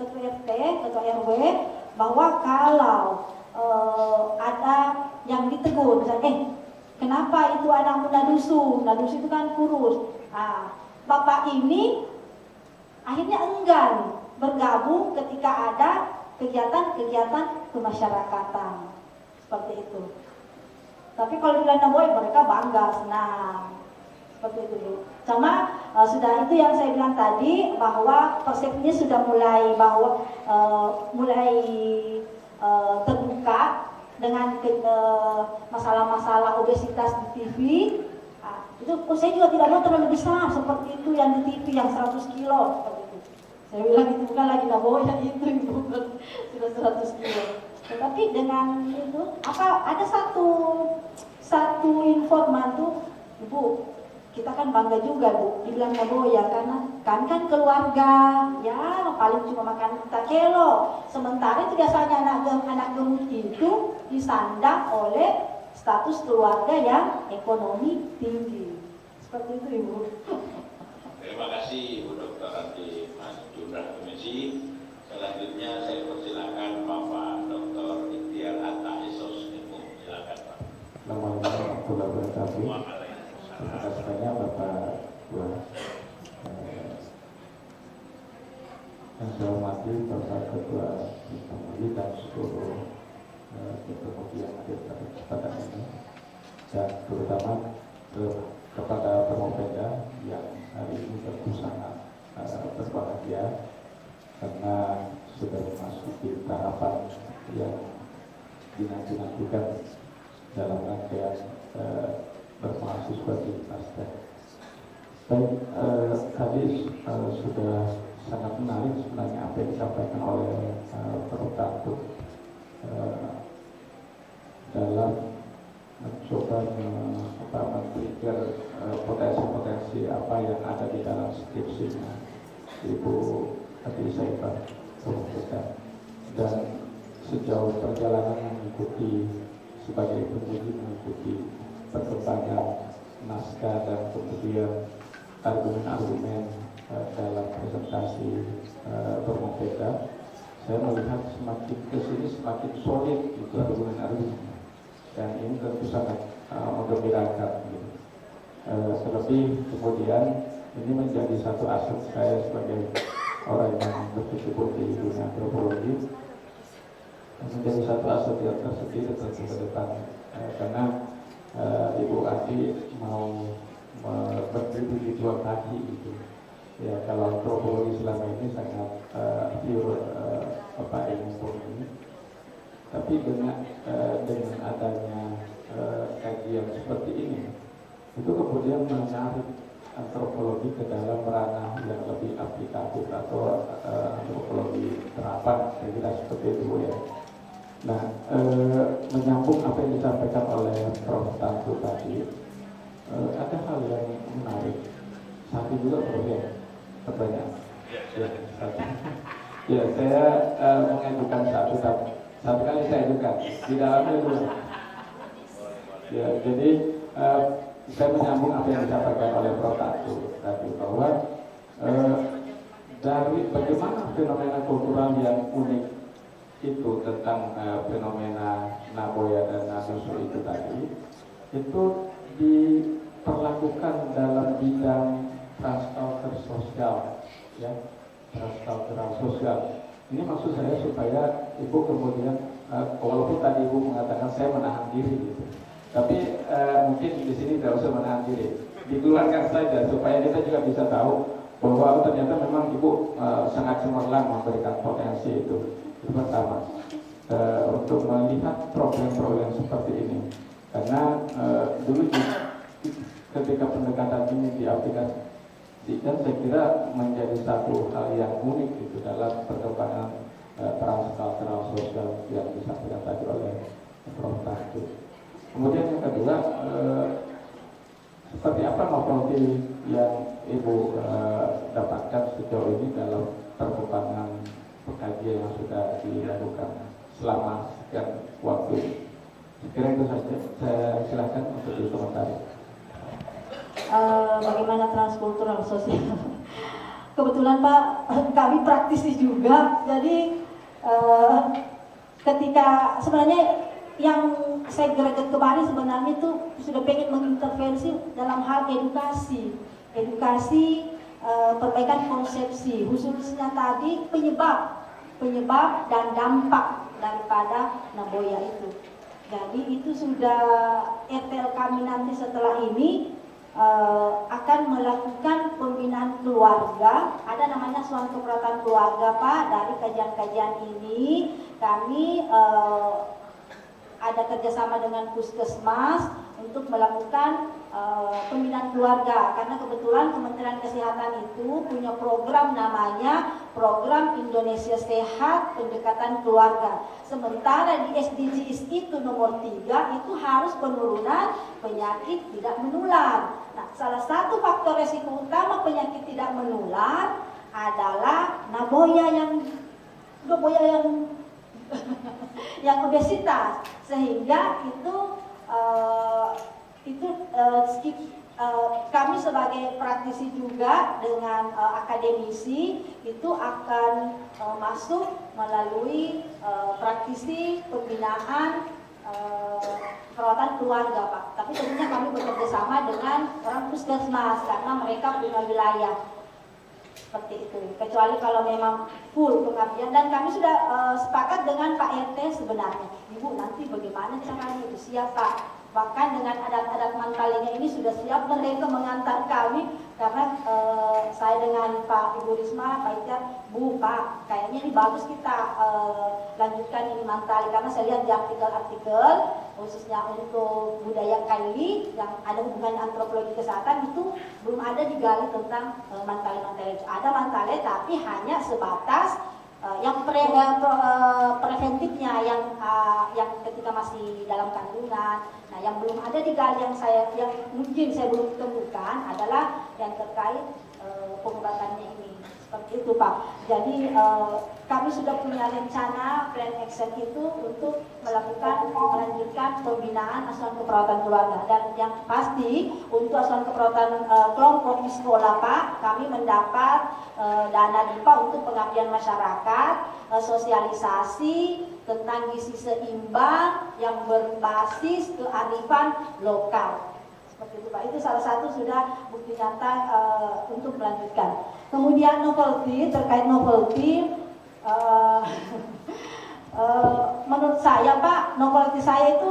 Ketua RW, bahwa kalau ada yang ditegur, misalnya kenapa itu anak muda dusun itu kan kurus. Nah, Bapak ini akhirnya enggan bergabung ketika ada kegiatan-kegiatan kemasyarakatan seperti itu. Tapi kalau di Nagoya mereka bangga, senang seperti itu. Sama sudah itu yang saya bilang tadi, bahwa persepsinya sudah mulai terbuka dengan masalah-masalah obesitas di TV. Itu saya juga tidak mau terlalu besar seperti itu yang di TV yang 100 kilo seperti itu. Saya bilang itu bukan lagi Nagoya, itu bukan sudah 100 kilo. Tetapi dengan itu ada satu informan tuh, Ibu, kita kan bangga juga Bu, dibilang Nagoya karena kan keluarga ya paling cuma makan takelo. Sementara itu biasanya anak gemuk itu disandang oleh status keluarga yang ekonomi tinggi. Seperti itu Ibu. Terima kasih Ibu Dr. Andi Mas Cundra Komisi. Selanjutnya saya persilakan Bapak Dr. Ikhtiar Atta Isos. Silakan Pak. Assalamualaikum warahmatullahi wabarakatuh. Terima kasih banyak Bapak Ketua. Yang saya hormati Bapak Ketua Komisi dan seluruh ketua yang hadir pada kesempatan ini, dan terutama kepada Promopeda yang hari ini tentu sangat berbahagia karena sudah memasuki tahapan yang dinanti-nantikan dalam rangkaian bermahasiswa di master. Baik, tadi sudah sangat menarik sebenarnya apa yang disampaikan oleh Prof. Tatu dalam mencoba men-trigger potensi-potensi apa yang ada di dalam skripsinya Ibu Adi Saifah dan sejauh perjalanan mengikuti sebagai penguji mengikuti perkembangan naskah dan kemudian argumen-argumen dalam presentasi bermopeda, saya melihat semakin kesini semakin solid itu argumen-argumen, dan ini tentu sangat menggembirakan. Terlebih kemudian ini menjadi satu aset saya sebagai orang yang berkecimpung di dunia antropologi, menjadi satu aset yang tersendiri tentu ke depan, karena Ibu Adi mau berdiri di dua kaki gitu. Ya, kalau antropologi selama ini sangat pure ilmu ini, tapi dengan adanya kajian seperti ini, itu kemudian menarik antropologi ke dalam ranah yang lebih aplikatif atau antropologi terapan, saya kira seperti itu ya. Nah, menyambung apa yang disampaikan oleh Prof. Tatu tadi, ada hal yang menarik. Satu juga Prof ya, pertanyaan. Ya, saya mengajukan satu kali saya ajukan di dalamnya dulu. Ya, jadi saya menyambung apa yang disampaikan oleh Prof. Tatu tadi, bahwa dari bagaimana fenomena kultural yang unik itu tentang fenomena Nagoya dan Nasusu itu tadi, itu diperlakukan dalam bidang transkultural sosial, ya, transkultural sosial. Ini maksud saya supaya Ibu kemudian, walaupun tadi Ibu mengatakan saya menahan diri gitu, tapi mungkin di sini tidak usah menahan diri, dikeluarkan saja supaya kita juga bisa tahu bahwa ternyata memang Ibu sangat cemerlang memberikan potensi itu. Itu pertama, untuk melihat problem-problem seperti ini, karena dulu ketika pendekatan ini diaplikasikan, saya kira menjadi satu hal yang unik itu dalam perkembangan transkultural sosial yang disampaikan tadi oleh Prof. Tatu. Kemudian yang kedua, seperti apa novelty yang Ibu dapatkan sejauh ini dalam perkembangan kajian yang sudah dilakukan selama sekian waktu. Sekiranya itu saja, saya silakan untuk dikomentari. Bagaimana transkultural sosial? Kebetulan Pak, kami praktisi juga, jadi ketika sebenarnya yang saya greget kemarin sebenarnya itu sudah pengen mengintervensi dalam hal edukasi, perbaikan konsepsi, khususnya tadi penyebab dan dampak daripada Nagoya itu. Jadi itu sudah RTL kami nanti setelah ini akan melakukan pembinaan keluarga. Ada namanya Suan Keperawatan Keluarga Pak. Dari kajian-kajian ini kami ada kerjasama dengan Puskesmas untuk melakukan pembinaan keluarga, karena kebetulan Kementerian Kesehatan itu punya program namanya Program Indonesia Sehat Pendekatan Keluarga. Sementara di SDGs itu nomor 3 itu harus penurunan penyakit tidak menular. Nah, salah satu faktor resiko utama penyakit tidak menular adalah Nagoya yang obesitas, sehingga kami sebagai praktisi juga dengan akademisi itu akan masuk melalui praktisi pembinaan perawatan keluarga Pak. Tapi tentunya kami bekerja sama dengan orang Puskesmas karena mereka punya wilayah seperti itu. Kecuali kalau memang full pengabdian, dan kami sudah sepakat dengan Pak RT sebenarnya. Ibu nanti bagaimana caranya itu siapa? Bahkan dengan adat-adat Mantalinya ini sudah siap mereka mengantar kami, karena saya dengan Pak Ibu Risma, Pak Ijar, Bu, Pak, kayaknya ini bagus kita lanjutkan ini Mantali, karena saya lihat di artikel-artikel khususnya untuk budaya Kaili yang ada hubungannya antropologi kesehatan itu belum ada digali tentang Mantali-Mantali. Ada Mantali tapi hanya sebatas yang preventifnya, yang ketika masih dalam kandungan. Nah, yang belum ada digali yang mungkin saya belum temukan adalah yang terkait pengobatannya ini. Seperti itu, Pak. Jadi kami sudah punya rencana plan action itu untuk melanjutkan pembinaan asuhan keperawatan keluarga, dan yang pasti untuk asuhan keperawatan kelompok di sekolah, Pak, kami mendapat dana DIPA untuk pengabdian masyarakat, sosialisasi tentang gizi seimbang yang berbasis kearifan lokal. Seperti itu, Pak. Itu salah satu sudah bukti nyata untuk melanjutkan. Kemudian novelty, terkait novelty, menurut saya, Pak, novelty saya itu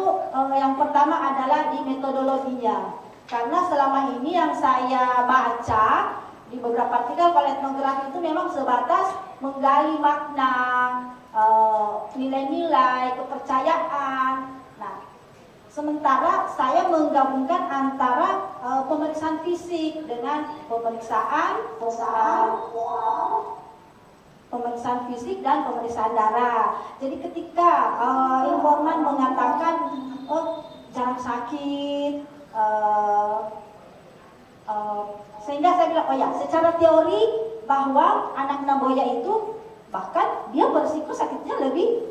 yang pertama adalah di metodologinya. Karena selama ini yang saya baca di beberapa artikel, kalau etnografi itu memang sebatas menggali makna, nilai-nilai, kepercayaan. Nah, sementara saya menggabungkan antara pemeriksaan fisik dengan pemeriksaan fisik dan pemeriksaan darah. Jadi ketika informan mengatakan jarang sakit, sehingga saya bilang, oh ya, secara teori bahwa anak Naboya itu bahkan dia berisiko sakitnya lebih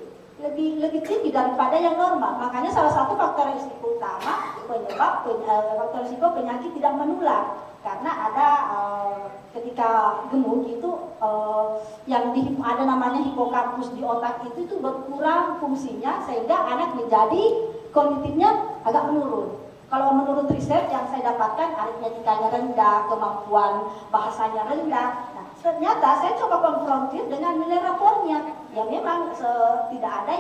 tinggi daripada yang normal. Makanya salah satu faktor risiko utama penyebab faktor risiko penyakit tidak menular, karena ada ketika gemuk itu ada namanya hipokampus di otak itu berkurang fungsinya, sehingga anak menjadi kognitifnya agak menurun. Kalau menurut riset yang saya dapatkan, aritmetikanya rendah, kemampuan bahasanya rendah. Nah, ternyata saya coba konfrontir dengan nilai rapornya. Ya memang tidak ada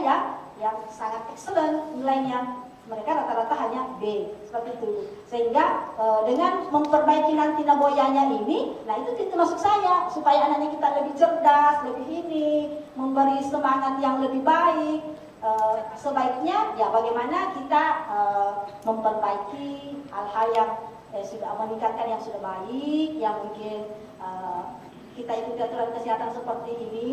yang sangat excellent nilainya. Mereka rata-rata hanya B, seperti itu. Sehingga dengan memperbaiki nanti Naboyanya ini, nah itu pintu masuk saya, supaya anaknya kita lebih cerdas, lebih memberi semangat yang lebih baik. Sebaiknya ya bagaimana kita memperbaiki hal-hal yang sudah meningkatkan yang sudah baik, yang mungkin kita ikuti aturan kesehatan seperti ini.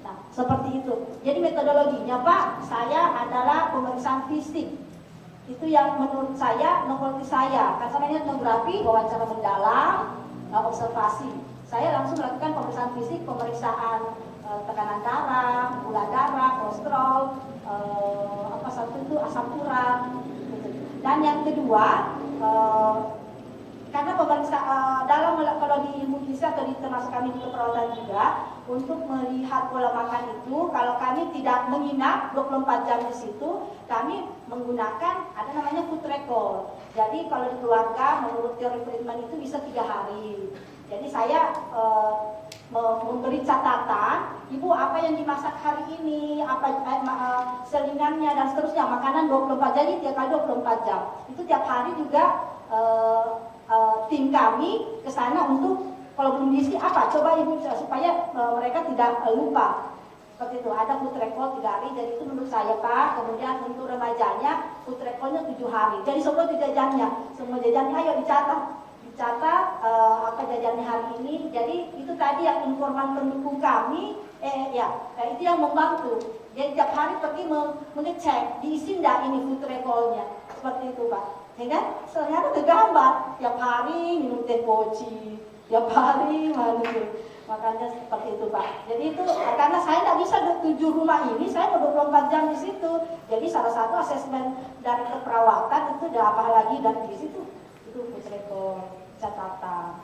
Nah, seperti itu. Jadi metodologinya, Pak, saya adalah pemeriksaan fisik. Itu yang menurut saya, novelty saya. Karena ini etnografi, wawancara mendalam, observasi. Saya langsung melakukan pemeriksaan fisik, pemeriksaan tekanan darah, gula darah, kolesterol, asam urat. Gitu. Dan yang kedua, karena pemeriksaan kalau di ilmu gizi atau termasuk kami di keperawatan juga, untuk melihat pola makan itu, kalau kami tidak menginap 24 jam di situ, kami menggunakan ada namanya food record. Jadi kalau di keluarga menurut teori Friedman itu bisa 3 hari. Jadi saya memberi catatan, Ibu apa yang dimasak hari ini, selingannya dan seterusnya, makanan 24 jadi tiap kali 24 jam. Itu tiap hari juga tim kami ke sana untuk kalau belum diisi apa, coba Ibu supaya mereka tidak lupa. Seperti itu, ada food record 3 hari, jadi itu menurut saya, Pak. Kemudian untuk remajanya, food recordnya 7 hari. Jadi semua jajannya ayo dicatat apa jajannya hari ini. Jadi itu tadi yang informan pendukung kami, itu yang membantu. Jadi tiap hari pergi mengecek, diisi enggak ini food recordnya. Seperti itu, Pak. Sehingga ternyata tergambar, tiap hari minum teh poci, tiap hari makanya seperti itu, Pak. Jadi itu karena saya tidak bisa 7 rumah ini, saya mau 24 jam di situ. Jadi salah satu asesmen dari keperawatan itu udah apa lagi dari di situ itu food record, catatan.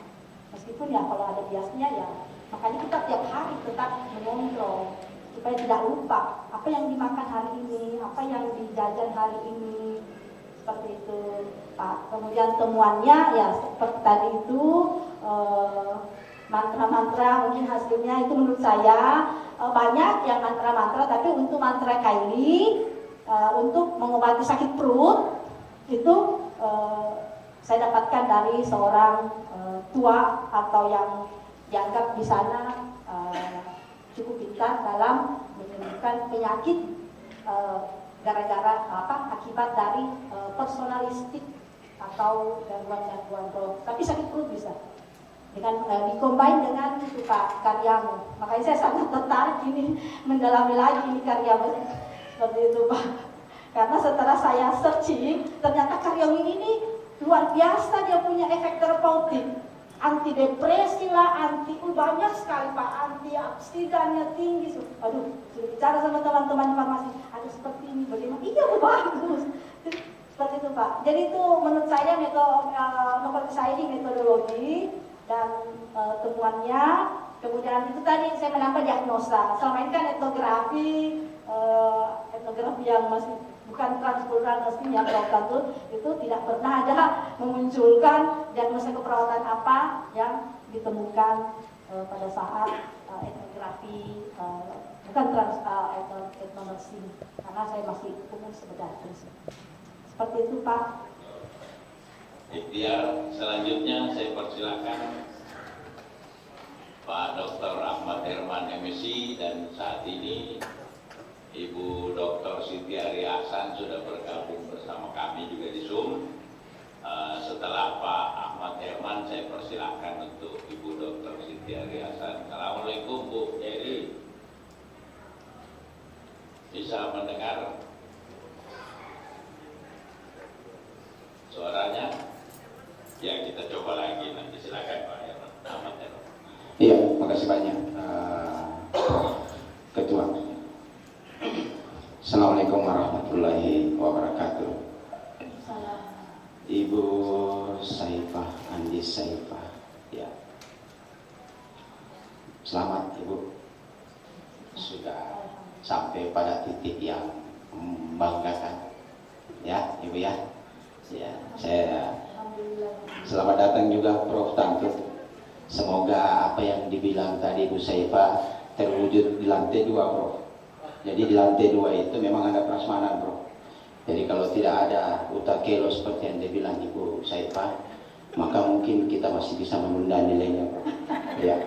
Meskipun ya kalau ada biasnya ya, makanya kita tiap hari tetap mengontrol supaya tidak lupa apa yang dimakan hari ini, apa yang dijajan hari ini. Seperti itu, Pak. Kemudian temuannya ya seperti tadi itu mantra-mantra, mungkin hasilnya itu menurut saya banyak yang mantra-mantra, tapi untuk mantra Kaili untuk mengobati sakit perut Itu saya dapatkan dari seorang tua atau yang dianggap di sana cukup pintar dalam menyembuhkan penyakit gara-gara akibat dari personalistik atau gangguan-gangguan roh. Tapi sakit perut bisa dengan dikombin dengan itu Pak karyamu. Makanya saya sangat tertarik ini mendalami lagi ini karyamu seperti itu Pak. Karena setelah saya searching, ternyata karyamu ini luar biasa, dia punya efek terapeutik, anti depresi lah, banyak sekali Pak, antioksidannya tinggi. Aduh, sudah bicara sama teman-teman farmasi, ada seperti ini, bagaimana? Iya, bagus. Seperti itu Pak. Jadi itu menurut saya menurut saya ini metodologi dan temuannya. Kemudian itu tadi saya menambah diagnosa. Selama ini kan etnografi yang masih bukan transpulmonar yang perawatan itu tidak pernah ada memunculkan diagnosa keperawatan apa yang ditemukan pada saat etnografi bukan etnonursing, karena saya masih umum sebenarnya. Seperti itu Pak. Ikhtiar selanjutnya saya persilakan Pak Dr. Ahmad Herman MSc, dan saat ini Ibu Dr. Siti Ari Hasan sudah bergabung bersama kami juga di Zoom. Setelah Pak Ahmad Herman, saya persilakan untuk Ibu Dr. Siti Ari Hasan. Assalamualaikum Bu Eri. Bisa mendengar suaranya? Ya, kita coba lagi nanti. Silakan Pak Herman. Ahmad Herman. Iya, makasih banyak Ketua. Assalamualaikum warahmatullahi wabarakatuh. Ibu Saifah, Andi Saifah, ya. Selamat Ibu, sudah sampai pada titik yang membanggakan, ya Ibu ya. Ya, saya selamat datang juga Prof. Tantut. Semoga apa yang dibilang tadi Ibu Saifah terwujud di lantai 2 Prof. Jadi di lantai 2 itu memang ada prasmanan Bro. Jadi kalau tidak ada utakelo seperti yang dibilang Ibu Saifah, maka mungkin kita masih bisa menunda nilainya Bro. Ya.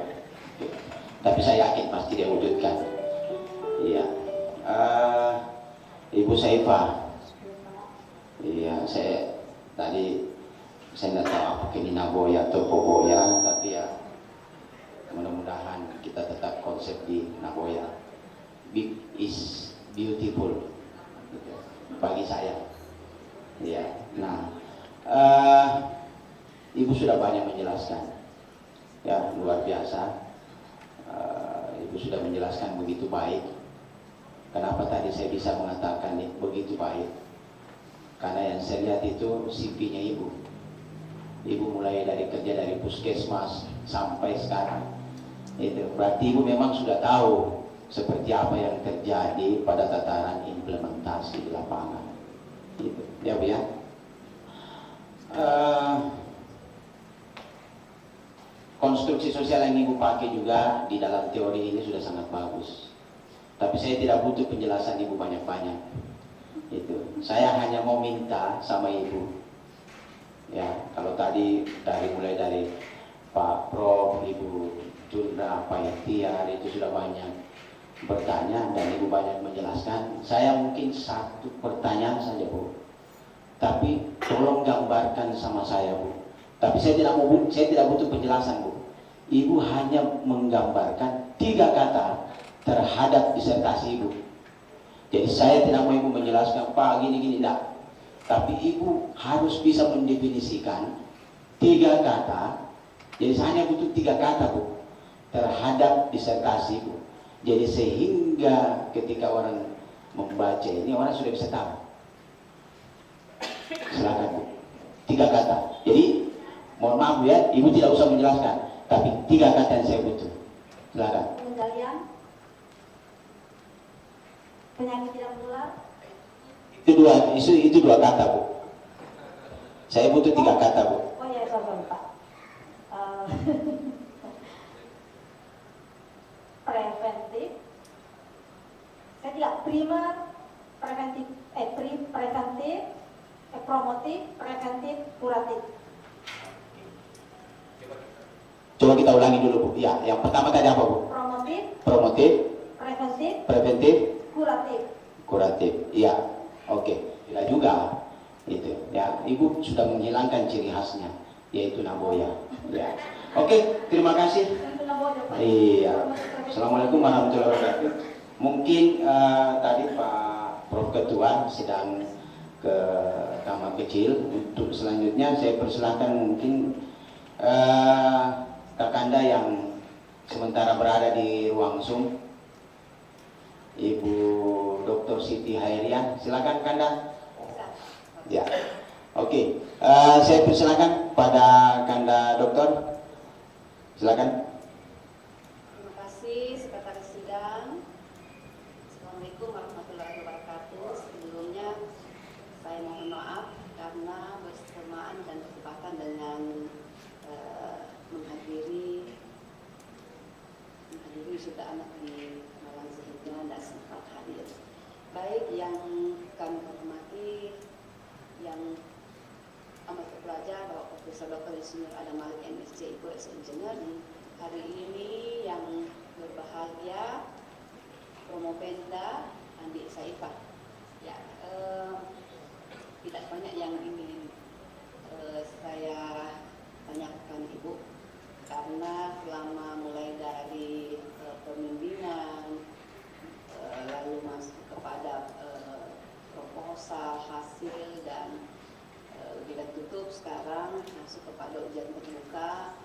Tapi saya yakin pasti dia wujudkan. Iya. Ibu Saifah. Iya, saya nggak tahu apakah ini Nagoya atau Pogoya, tapi ya mudah-mudahan kita tetap konsep di Nagoya. Big is beautiful bagi saya. Ya, nah, Ibu sudah banyak menjelaskan, ya luar biasa. Ibu sudah menjelaskan begitu baik. Kenapa tadi saya bisa mengatakan begitu baik? Karena yang saya lihat itu CV-nya Ibu. Ibu mulai dari kerja dari puskesmas sampai sekarang. Itu berarti Ibu memang sudah tahu seperti apa yang terjadi pada tataran implementasi di lapangan. Gitu. Ya Bu ya. Konstruksi sosial yang Ibu pakai juga di dalam teori ini sudah sangat bagus. Tapi saya tidak butuh penjelasan Ibu banyak-banyak. Itu. Saya hanya mau minta sama Ibu. Ya, kalau tadi mulai dari Pak Prof, Ibu Tunda, Pak Ikhtiar itu sudah banyak bertanya dan Ibu banyak menjelaskan. Saya mungkin satu pertanyaan saja Bu, tapi tolong gambarkan sama saya Bu. Tapi saya tidak butuh penjelasan Bu. Ibu hanya menggambarkan 3 kata terhadap disertasi Ibu. Jadi saya tidak mau Ibu menjelaskan Pak gini-gini, tidak. Tapi Ibu harus bisa mendefinisikan 3 kata. Jadi saya hanya butuh 3 kata Bu terhadap disertasi Bu. Jadi sehingga ketika orang membaca ini orang sudah bisa tahu. Silakan Bu. 3 kata. Jadi mohon maaf ya, Ibu tidak usah menjelaskan, tapi 3 kata yang saya butuh. Silakan. Pengendalian penyakit tidak menular. Itu 2 kata Bu. Saya butuh 3 kata Bu. Oh ya, sorry Pak. Preventif. Saya tidak primer, preventif, promotif, preventif, kuratif. Coba kita ulangi dulu Bu. Ya, yang pertama tadi apa Bu? Promotif, Promotif, preventif, preventif, kuratif. kuratif. Iya, oke. Tidak juga. Itu. Ya, Ibu sudah menghilangkan ciri khasnya, yaitu Nagoya. Ya. Oke, terima kasih. Iya. Assalamualaikum warahmatullahi wabarakatuh. Mungkin tadi Pak Prof Ketua sedang ke kamar kecil. Untuk selanjutnya saya persilahkan mungkin Kakanda yang sementara berada di ruang Zoom, Ibu Dr. Siti Hairian, silakan Kanda. Ya, oke. Saya persilakan pada Kanda Dokter, silakan. Terima kasih Sekretaris Sidang. Assalamualaikum warahmatullahi wabarakatuh. Sebelumnya saya mohon maaf karena bersamaan dan bertepatan dengan menghadiri wisuda anak di Malang sehingga tidak sempat hadir. Baik yang kami hormati, yang amat terpelajar Bapak Profesor Dr. Insinyur Adam Malik MSc Ibu Engineer, hari ini yang berbahagia Promopenda Andi Saifah. Ya, tidak banyak yang ingin saya tanyakan Ibu, karena selama mulai dari pembimbingan lalu masuk kepada proposal, hasil, dan bila tutup sekarang masuk kepada ujian terbuka.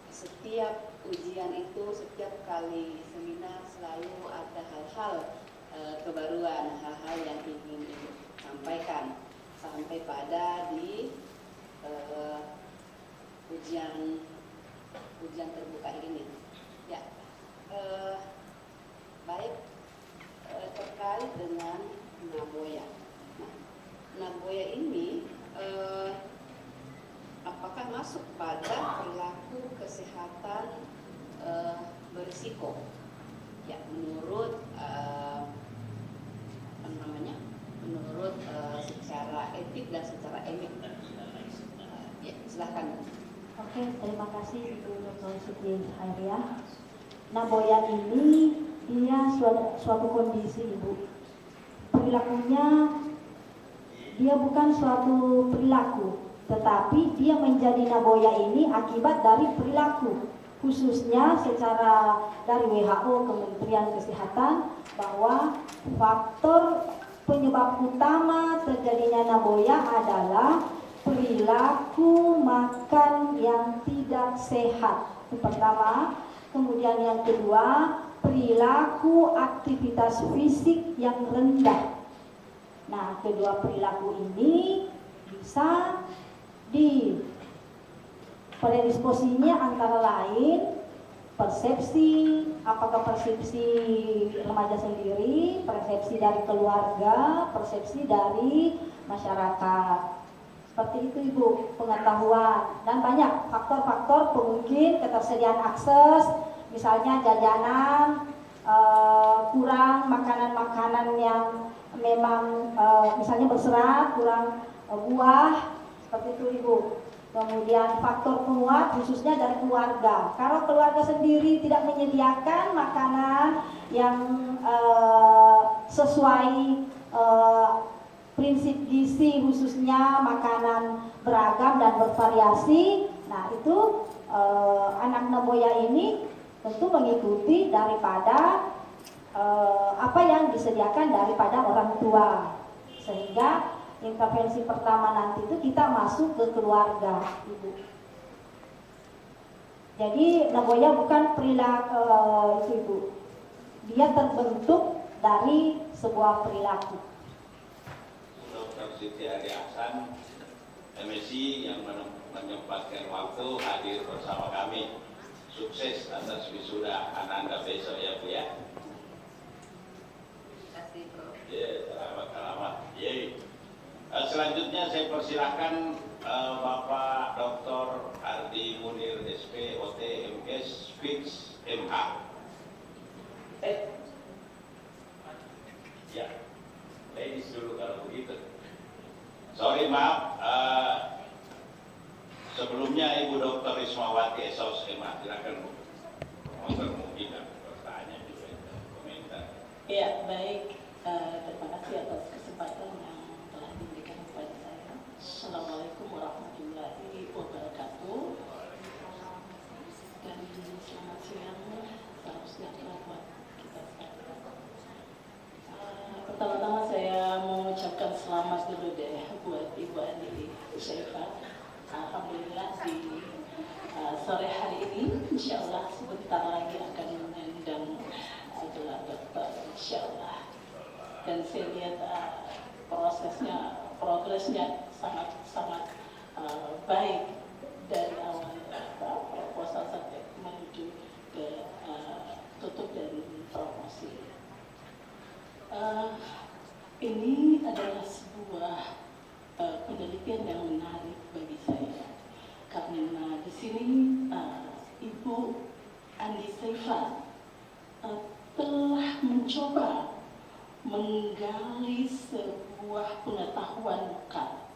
Setiap ujian itu, setiap kali seminar selalu ada hal-hal kebaruan, hal-hal yang ingin Ibu sampaikan sampai pada di ujian terbuka ini. Ya, baik, terkait dengan Nagoya. Nah, Nagoya ini apakah masuk pada perilaku kesehatan berisiko? Ya, menurut menurut secara etik dan secara etik. Ya, silakan. Oke, terima kasih Ibu Dr. Siti Hairian. Nagoya ini dia suatu kondisi Ibu. Perilakunya dia bukan suatu perilaku, tetapi dia menjadi Nagoya ini akibat dari perilaku. Khususnya secara dari WHO, Kementerian Kesehatan, bahwa faktor penyebab utama terjadinya Nagoya adalah perilaku makan yang tidak sehat. Itu pertama. Kemudian yang kedua, perilaku aktivitas fisik yang rendah. Nah, kedua perilaku ini bisa predisposinya antara lain persepsi, apakah persepsi remaja sendiri, persepsi dari keluarga, persepsi dari masyarakat. Seperti itu Ibu, pengetahuan, dan banyak faktor-faktor pemungkin ketersediaan akses, misalnya jajanan, kurang makanan-makanan yang memang misalnya berserat, kurang buah, seperti itu Ibu. Kemudian faktor penguat khususnya dari keluarga. Kalau keluarga sendiri tidak menyediakan makanan yang sesuai prinsip gizi, khususnya makanan beragam dan bervariasi, nah itu anak Nagoya ini tentu mengikuti daripada apa yang disediakan daripada orang tua, sehingga intervensi pertama nanti itu kita masuk ke keluarga Ibu. Jadi Nagoya bukan perilaku itu Ibu, dia terbentuk dari sebuah perilaku. Dr. Siti Hairian, MSc yang menyempatkan waktu hadir bersama kami. Sukses atas wisuda anak-anak besok ya Bu ya. Terima kasih Prof. Ya, selamat. Selanjutnya saya persilahkan Bapak Dr. Ardi Munir SP OT MKes Fix MH. Ya, ladies dulu kalau begitu. Sorry maaf, sebelumnya Ibu Dr. Rismawati SOSMA, silakan Bu. Mungkin pertanyaan juga komentar. Ya baik, terima kasih atas kesempatan yang telah diberikan kepada saya. Assalamualaikum warahmatullahi wabarakatuh. Dan selamat siang, salam sejahtera buat kita sekalian. Pertama-tama saya mengucapkan selamat dulu deh buat Ibu Andi Saifah. Alhamdulillah di sore hari ini, insya Allah sebentar lagi akan mengundang gelar dokter, insya Allah. Dan saya lihat progresnya sangat baik dari awal proposal sampai menuju ke tutup dan promosi. Ini adalah sebuah penelitian yang menarik bagi saya karena di sini Ibu Andi Saifah telah mencoba menggali sebuah pengetahuan lokal.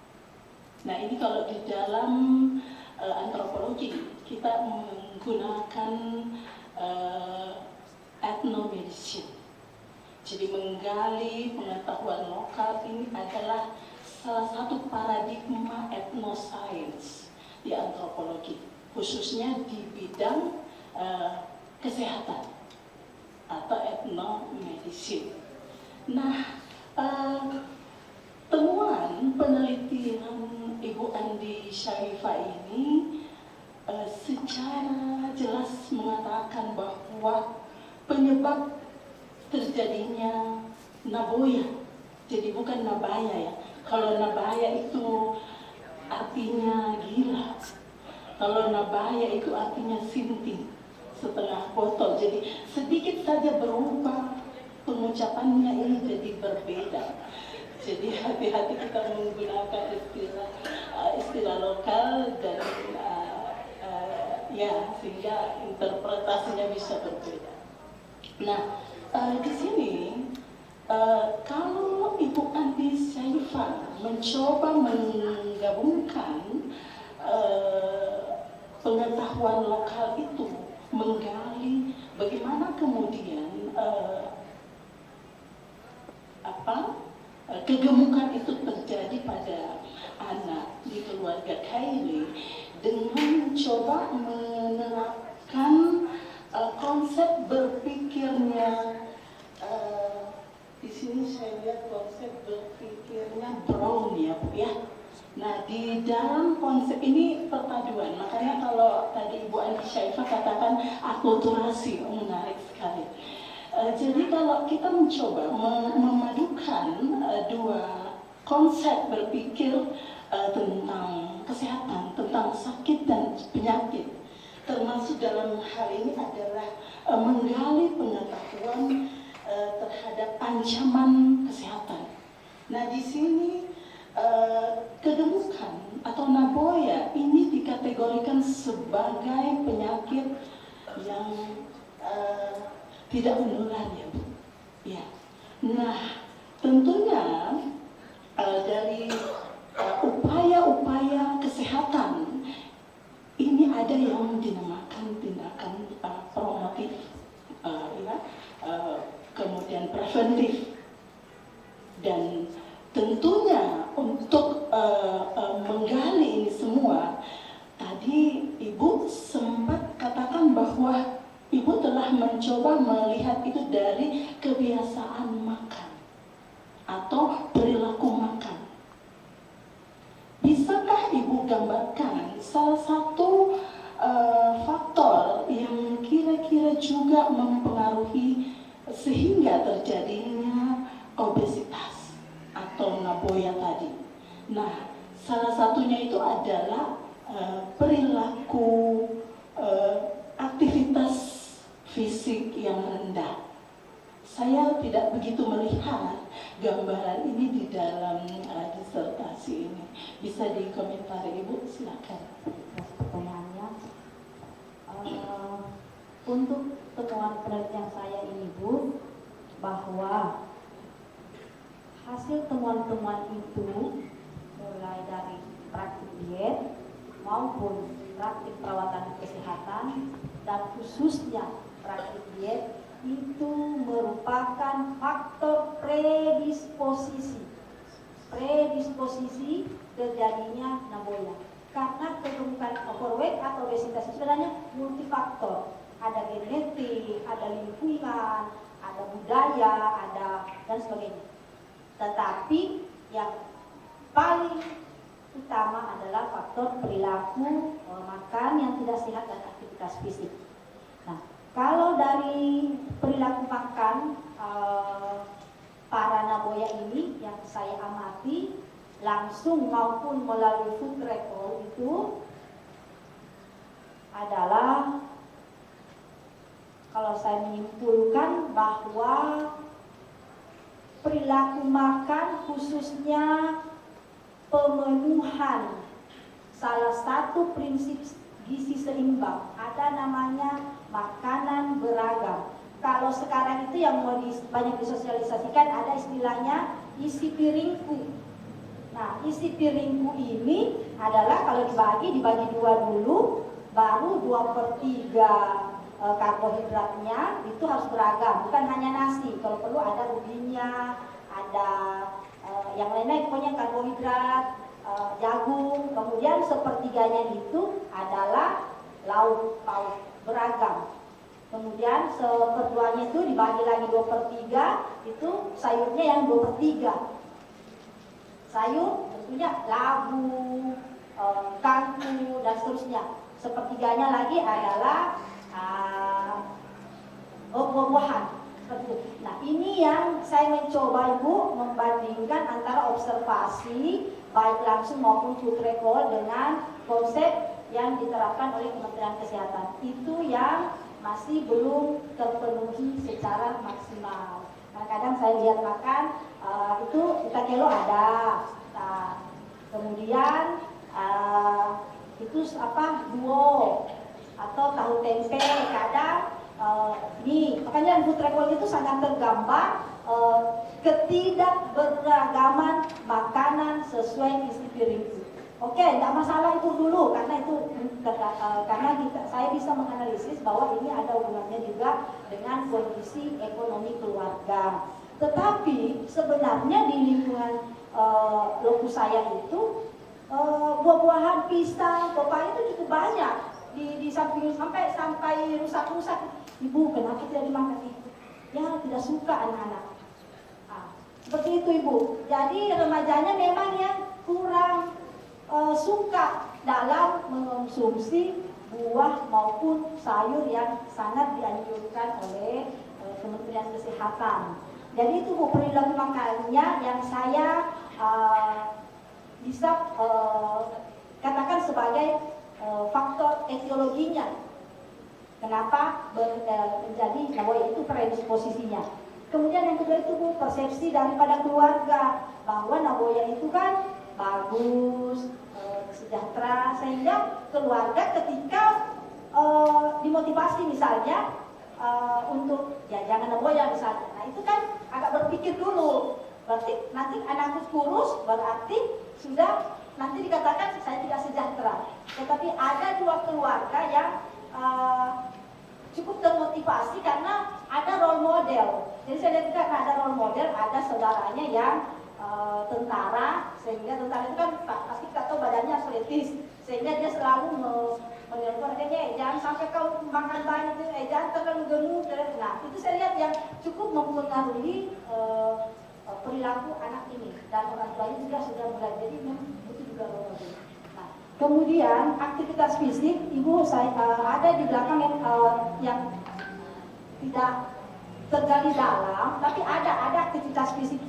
Nah ini kalau di dalam antropologi kita menggunakan ethnomedicine. Jadi menggali pengetahuan lokal ini adalah salah satu paradigma etnoscience di antropologi, khususnya di bidang kesehatan atau ethnomedicine. Nah, temuan penelitian Ibu Andi Saifah ini secara jelas mengatakan bahwa penyebab terjadinya naboya, jadi bukan nabaya ya. Kalau nabaya itu artinya gila, kalau nabaya itu artinya sinting, setengah botol. Jadi sedikit saja berubah pengucapannya ini jadi berbeda. Jadi hati-hati kita menggunakan istilah lokal dan ya sehingga interpretasinya bisa berbeda. Nah di sini kalau Ibu Andi Saifah mencoba menggabungkan pengetahuan lokal itu, menggali bagaimana kemudian kegemukan itu terjadi pada anak di keluarga Kylie dengan mencoba menerapkan konsep berpikirnya. Di sini saya lihat konsep berpikirnya Brown ya Bu ya. Nah di dalam konsep ini perpaduan, makanya kalau tadi Ibu Andi Saifah katakan akulturasi, menarik sekali. Jadi kalau kita mencoba memadukan dua konsep berpikir tentang kesehatan, tentang sakit dan penyakit, termasuk dalam hal ini adalah menggali pengetahuan terhadap ancaman kesehatan. Nah di sini kegemukan atau naboya ini dikategorikan sebagai penyakit yang tidak menular ya Bu. Ya. Nah tentunya dari upaya-upaya kesehatan ini ada yang dinamakan tindakan promotif, kemudian preventif, dan tentunya untuk menggali ini semua, tadi Ibu sempat katakan bahwa Ibu telah mencoba melihat itu dari kebiasaan makan atau perilaku makan. Bisakah Ibu gambarkan salah satu faktor yang kira-kira juga mempengaruhi sehingga terjadinya obesitas atau naboya tadi? Nah, salah satunya itu adalah perilaku aktivitas fisik yang rendah. Saya tidak begitu melihat gambaran ini di dalam disertasi ini. Bisa dikomentari Ibu, silakan. Pertanyaannya, untuk temuan penelitian saya ini Bu, bahwa hasil temuan-temuan itu dari praktik diet maupun praktik perawatan kesehatan dan khususnya praktik diet itu merupakan faktor predisposisi terjadinya naboya. Karena kegemukan overweight atau obesitas sebenarnya multifaktor. Ada genetik, ada lingkungan, ada budaya, ada dan sebagainya. Tetapi yang paling utama adalah faktor perilaku makan yang tidak sehat dan aktivitas fisik. Nah, kalau dari perilaku makan para naboya ini yang saya amati langsung maupun melalui food recall itu adalah, kalau saya menyimpulkan bahwa perilaku makan khususnya pemenuhan salah satu prinsip gizi seimbang, ada namanya makanan beragam. Kalau sekarang itu yang mau banyak disosialisasikan ada istilahnya isi piringku. Nah, isi piringku ini adalah kalau dibagi dua dulu, baru 2/3 karbohidratnya itu harus beragam, bukan hanya nasi. Kalau perlu ada ubinya, ada yang lainnya, pokoknya karbohidrat, jagung. Kemudian 1/3-nya itu adalah lauk pauk beragam. Kemudian 1/2-nya itu dibagi lagi 2/3, itu sayurnya yang 2/3. Sayur tentunya labu, kangkung dan seterusnya. 1/3-nya lagi adalah buah-buahan. Nah, ini yang saya mencoba Ibu membandingkan antara observasi baik langsung maupun food recall dengan konsep yang diterapkan oleh Kementerian Kesehatan. Itu yang masih belum terpenuhi secara maksimal. Kadang-kadang saya lihat makan itu kita kilo ada. Nah, kemudian itu duo atau tahu tempe kadang makanya food recall itu sangat tergambar ketidakberagaman makanan sesuai isi piring. Oke, nggak masalah itu dulu karena saya bisa menganalisis bahwa ini ada hubungannya juga dengan kondisi ekonomi keluarga. Tetapi sebenarnya di lingkungan lokus saya itu buah-buahan, pisang, pepaya itu cukup banyak di samping sampai rusak-rusak. Ibu, kenapa tidak dimakan itu? Ya, tidak suka anak-anak. Seperti itu Ibu. Jadi remajanya memang yang kurang suka dalam mengonsumsi buah maupun sayur yang sangat dianjurkan oleh Kementerian Kesehatan. Jadi itu Bu, perilaku makannya yang saya bisa katakan sebagai faktor etiologinya. Kenapa menjadi naboya itu predisposisinya. Kemudian yang kedua itu Bu, persepsi daripada keluarga bahwa naboya itu kan bagus, sejahtera, sehingga keluarga ketika dimotivasi misalnya untuk ya jangan naboya misalnya, nah itu kan agak berpikir dulu, berarti nanti anakku kurus, berarti sudah nanti dikatakan saya tidak sejahtera. Tetapi ada dua keluarga yang cukup termotivasi karena ada role model. Jadi saya lihat karena ada role model, ada saudaranya yang tentara, sehingga tentara itu kan pasti kita tahu badannya atletis, sehingga dia selalu menelpon adanya, jangan sampai kau makan banyak, jangan terlalu gemuk. Nah, itu saya lihat yang cukup mempengaruhi perilaku anak ini, dan orang tuanya juga sudah mulai, jadi itu juga role model. Nah, kemudian aktivitas fisik, Ibu saya ada di belakang yang tidak tergali dalam, tapi ada aktivitas fisik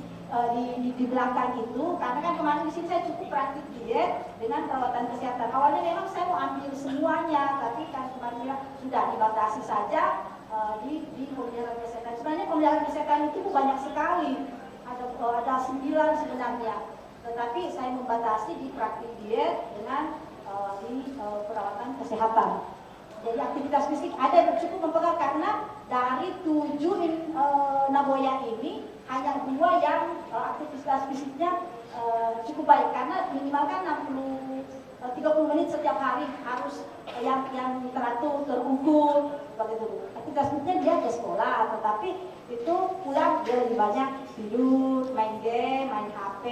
di belakang itu, karena kan kemarin di sini saya cukup praktik diet dengan perawatan kesehatan. Awalnya memang saya mau ambil semuanya, tapi kan kemarin sudah dibatasi saja di pemeliharaan kesehatan. Sebenarnya pemeliharaan kesehatan itu banyak sekali, ada 9 sebenarnya, tetapi saya membatasi di praktik diet dengan di perawatan kesehatan. Jadi aktivitas fisik ada yang cukup mempengaruhi, karena dari 7 naboya ini hanya 2 yang aktivitas fisiknya cukup cukup baik karena minimal kan 30 menit setiap hari harus yang teratur, terukur seperti itu. Aktivitas fisiknya dia ke sekolah, tetapi itu pulang dia lebih banyak tidur, main game, main HP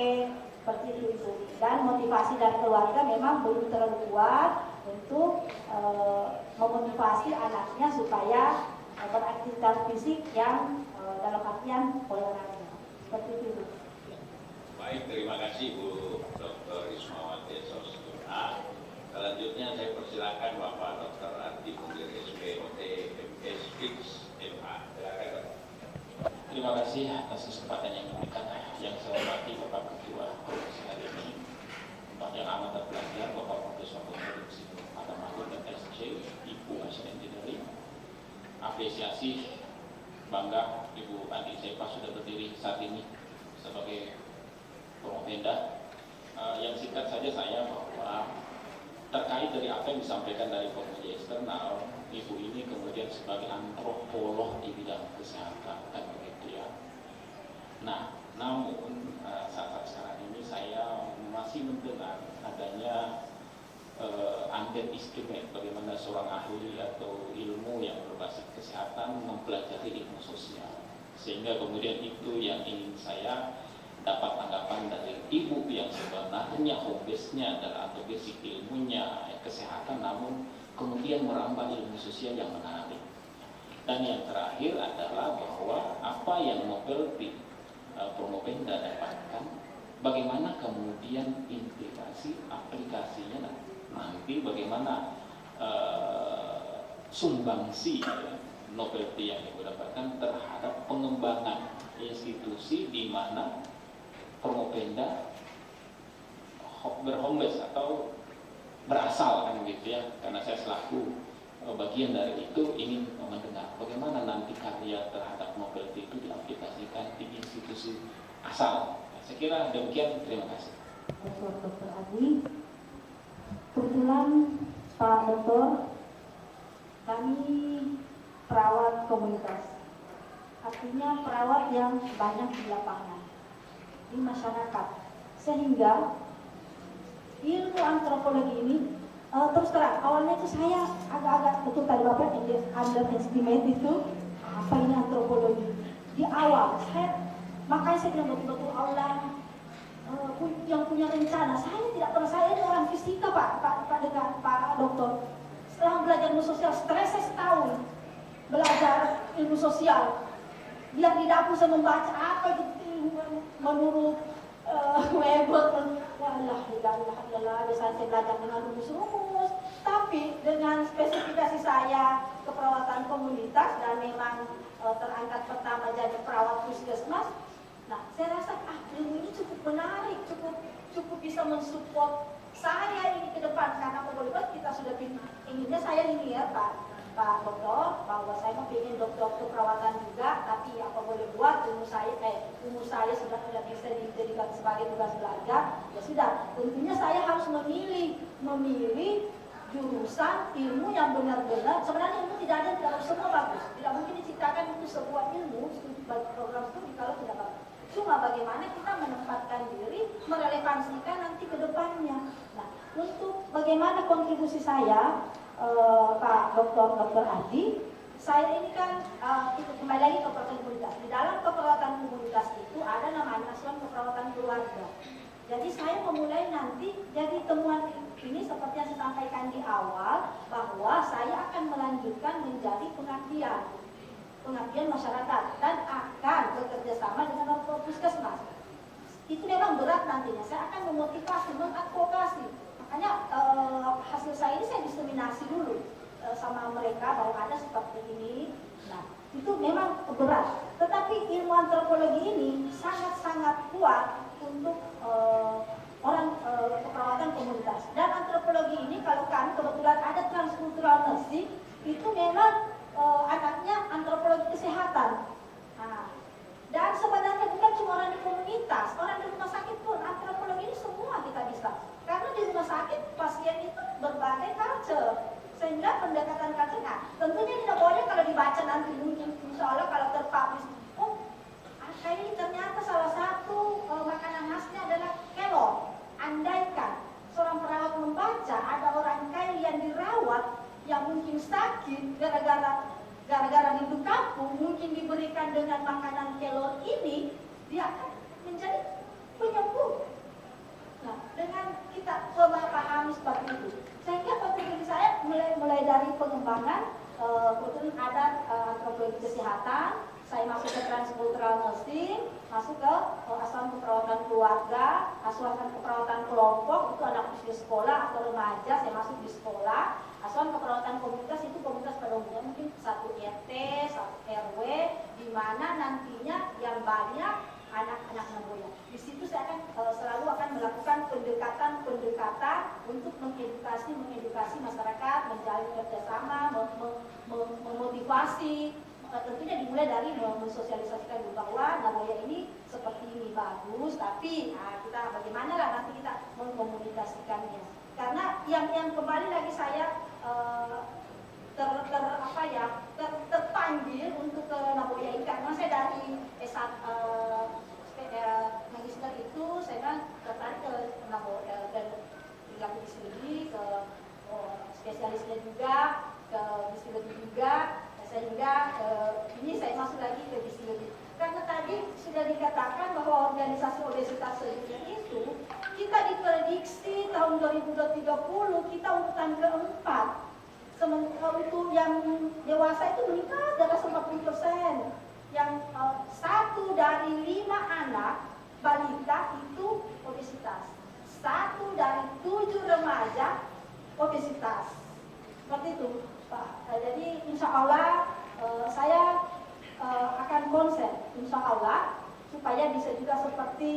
seperti itu. Dan motivasi dari keluarga memang belum terlalu kuat untuk memotivasi anaknya supaya beraktivitas fisik yang dalam artian olahraga seperti itu. Baik, terima kasih Bu Dr. Ismawati Sosuna. Selanjutnya saya persilakan Bapak Dr. Adi Munir SPOT MS Fix MA. Silakan Dok. Terima kasih atas kesempatan yang diberikan. Yang saya hormati Bapak Ketua Komisi hari ini, Bapak yang amat terpelajar, Bapak Profesor Dr. Adam Mahmud dan SC, Ibu Hasil Engineering. Apresiasi, bangga Ibu Andi Sepa sudah berdiri saat ini sebagai Promopenda. Yang singkat saja saya bahwa terkait dari apa yang disampaikan dari penguji eksternal, Ibu ini kemudian sebagai antropolog di bidang kesehatan kan begitu ya. Nah, namun saat sekarang ini saya masih mendengar adanya underestimate bagaimana seorang ahli atau ilmu yang berbasis kesehatan mempelajari ilmu sosial, sehingga kemudian itu yang ingin saya dapat tanggapan dari Ibu yang sebenarnya home base-nya adalah atau basic ilmunya kesehatan, namun kemudian merambah ilmu sosial yang menarik. Dan yang terakhir adalah bahwa apa yang Nobelty Promopenda dapatkan, bagaimana kemudian integrasi aplikasinya nanti, bagaimana sumbangsi Nobelty yang Ibu dapatkan terhadap pengembangan institusi di mana Promopenda berhome base atau berasal kan gitu ya, karena saya selaku bagian dari itu ingin mendengar bagaimana nanti karya terhadap Nobelty itu diaplikasikan di institusi asal. Saya kira demikian, terima kasih. Dr. Adi, kebetulan Pak Dokter, kami perawat komunitas, artinya perawat yang banyak di lapangan, di masyarakat, sehingga ilmu antropologi ini terus terang awalnya itu saya agak-agak, betul tadi Bapak underestimate itu apa ini antropologi di awal. Makanya saya bilang betul-betul Allah yang punya rencana. Saya tidak pernah, saya ini orang fisika Pak Dokter. Setelah belajar ilmu sosial, stres saya setahun belajar ilmu sosial. Biar di dapur saya membaca apa gitu menurut Weber. Walah, biasanya saya belajar dengan rumus-rumus. Tapi dengan spesifikasi saya keperawatan komunitas dan memang terangkat pertama jadi perawat puskesmas. Nah, saya rasa ilmu ini cukup menarik, cukup bisa mensupport saya ini ke depan, karena apa kita sudah inginnya saya ini ya Pak Dokter, bahwa saya mau ingin dokter keperawatan juga, tapi apa boleh buat ilmu saya sudah tidak bisa dijadikan sebagai tugas belajar, ya sudah. Tentunya saya harus memilih jurusan ilmu yang benar-benar, sebenarnya ilmu tidak ada, tidak semua bagus, tidak mungkin diciptakan itu sebuah ilmu program studi kalau tidak bagus. Cuma bagaimana kita menempatkan diri, merelevansikan nanti ke depannya. Nah, untuk bagaimana kontribusi saya, Pak Dr. Adi, saya ini kan kembali lagi ke keperawatan komunitas. Di dalam keperawatan komunitas itu ada namanya asuhan keperawatan keluarga. Jadi saya memulai nanti, jadi temuan ini seperti yang saya sampaikan di awal, bahwa saya akan melanjutkan menjadi pengabdian masyarakat dan akan bekerja sama dengan dokter puskesmas. Itu memang berat nantinya. Saya akan memotivasi, mengadvokasi. Makanya hasil saya ini saya diseminasi dulu sama mereka bahwa ada seperti ini. Nah, itu memang berat. Tetapi ilmu antropologi ini sangat-sangat kuat untuk orang keperawatan komunitas. Dan antropologi ini kalau kami kebetulan ada transkultural nursing, itu memang anaknya antropologi kesehatan. Nah, dan sebenarnya bukan cuma orang di komunitas, orang di rumah sakit pun antropologi ini semua kita bisa. Karena di rumah sakit pasien itu berbagai culture, sehingga pendekatan culture. Nah, tentunya tidak boleh kalau dibaca nanti mungkin insya Allah kalau terpublish, oh ini ternyata salah satu makanan khasnya adalah kelor. sakit gara-gara rindu kampung, mungkin diberikan dengan makanan kelor ini, dia akan menjadi penyembuh. Nah, dengan kita memahami seperti itu, sehingga kontribusi saya mulai dari pengembangan kebetulan ada antropologi kesehatan, saya masuk ke transkultural nursing, masuk ke asuhan keperawatan keluarga, asuhan keperawatan kelompok, itu anak usia sekolah atau remaja, saya masuk di sekolah. Asuhan keperawatan komunitas itu komunitas pada umumnya mungkin satu RT, satu RW, di mana nantinya yang banyak anak-anak Nagoya. Di situ saya akan selalu akan melakukan pendekatan untuk mengedukasi masyarakat, menjalin kerjasama, memotivasi. Tentunya dimulai dari mensosialisasikan bahwa Nagoya ini seperti ini bagus, tapi kita bagaimana lah nanti kita mengkomunikasikannya. Karena yang kembali lagi saya terpanggil untuk ke Nagoya ini karena saya dari S1 magister itu saya tertarik ke Nagoya dan tinggal di sini ke spesialisnya juga ke psikologi juga sehingga ini saya masuk lagi ke psikologi karena tadi sudah dikatakan bahwa organisasi obesitas sedunia itu kita diprediksi tahun 2030 kita urutan keempat. Sementara untuk yang dewasa itu meningkat di atas 40%. Yang 1 dari 5 anak balita itu obesitas. 1 dari 7 remaja obesitas. Seperti itu, Pak. Jadi insya Allah saya akan konsen, insya Allah supaya bisa juga seperti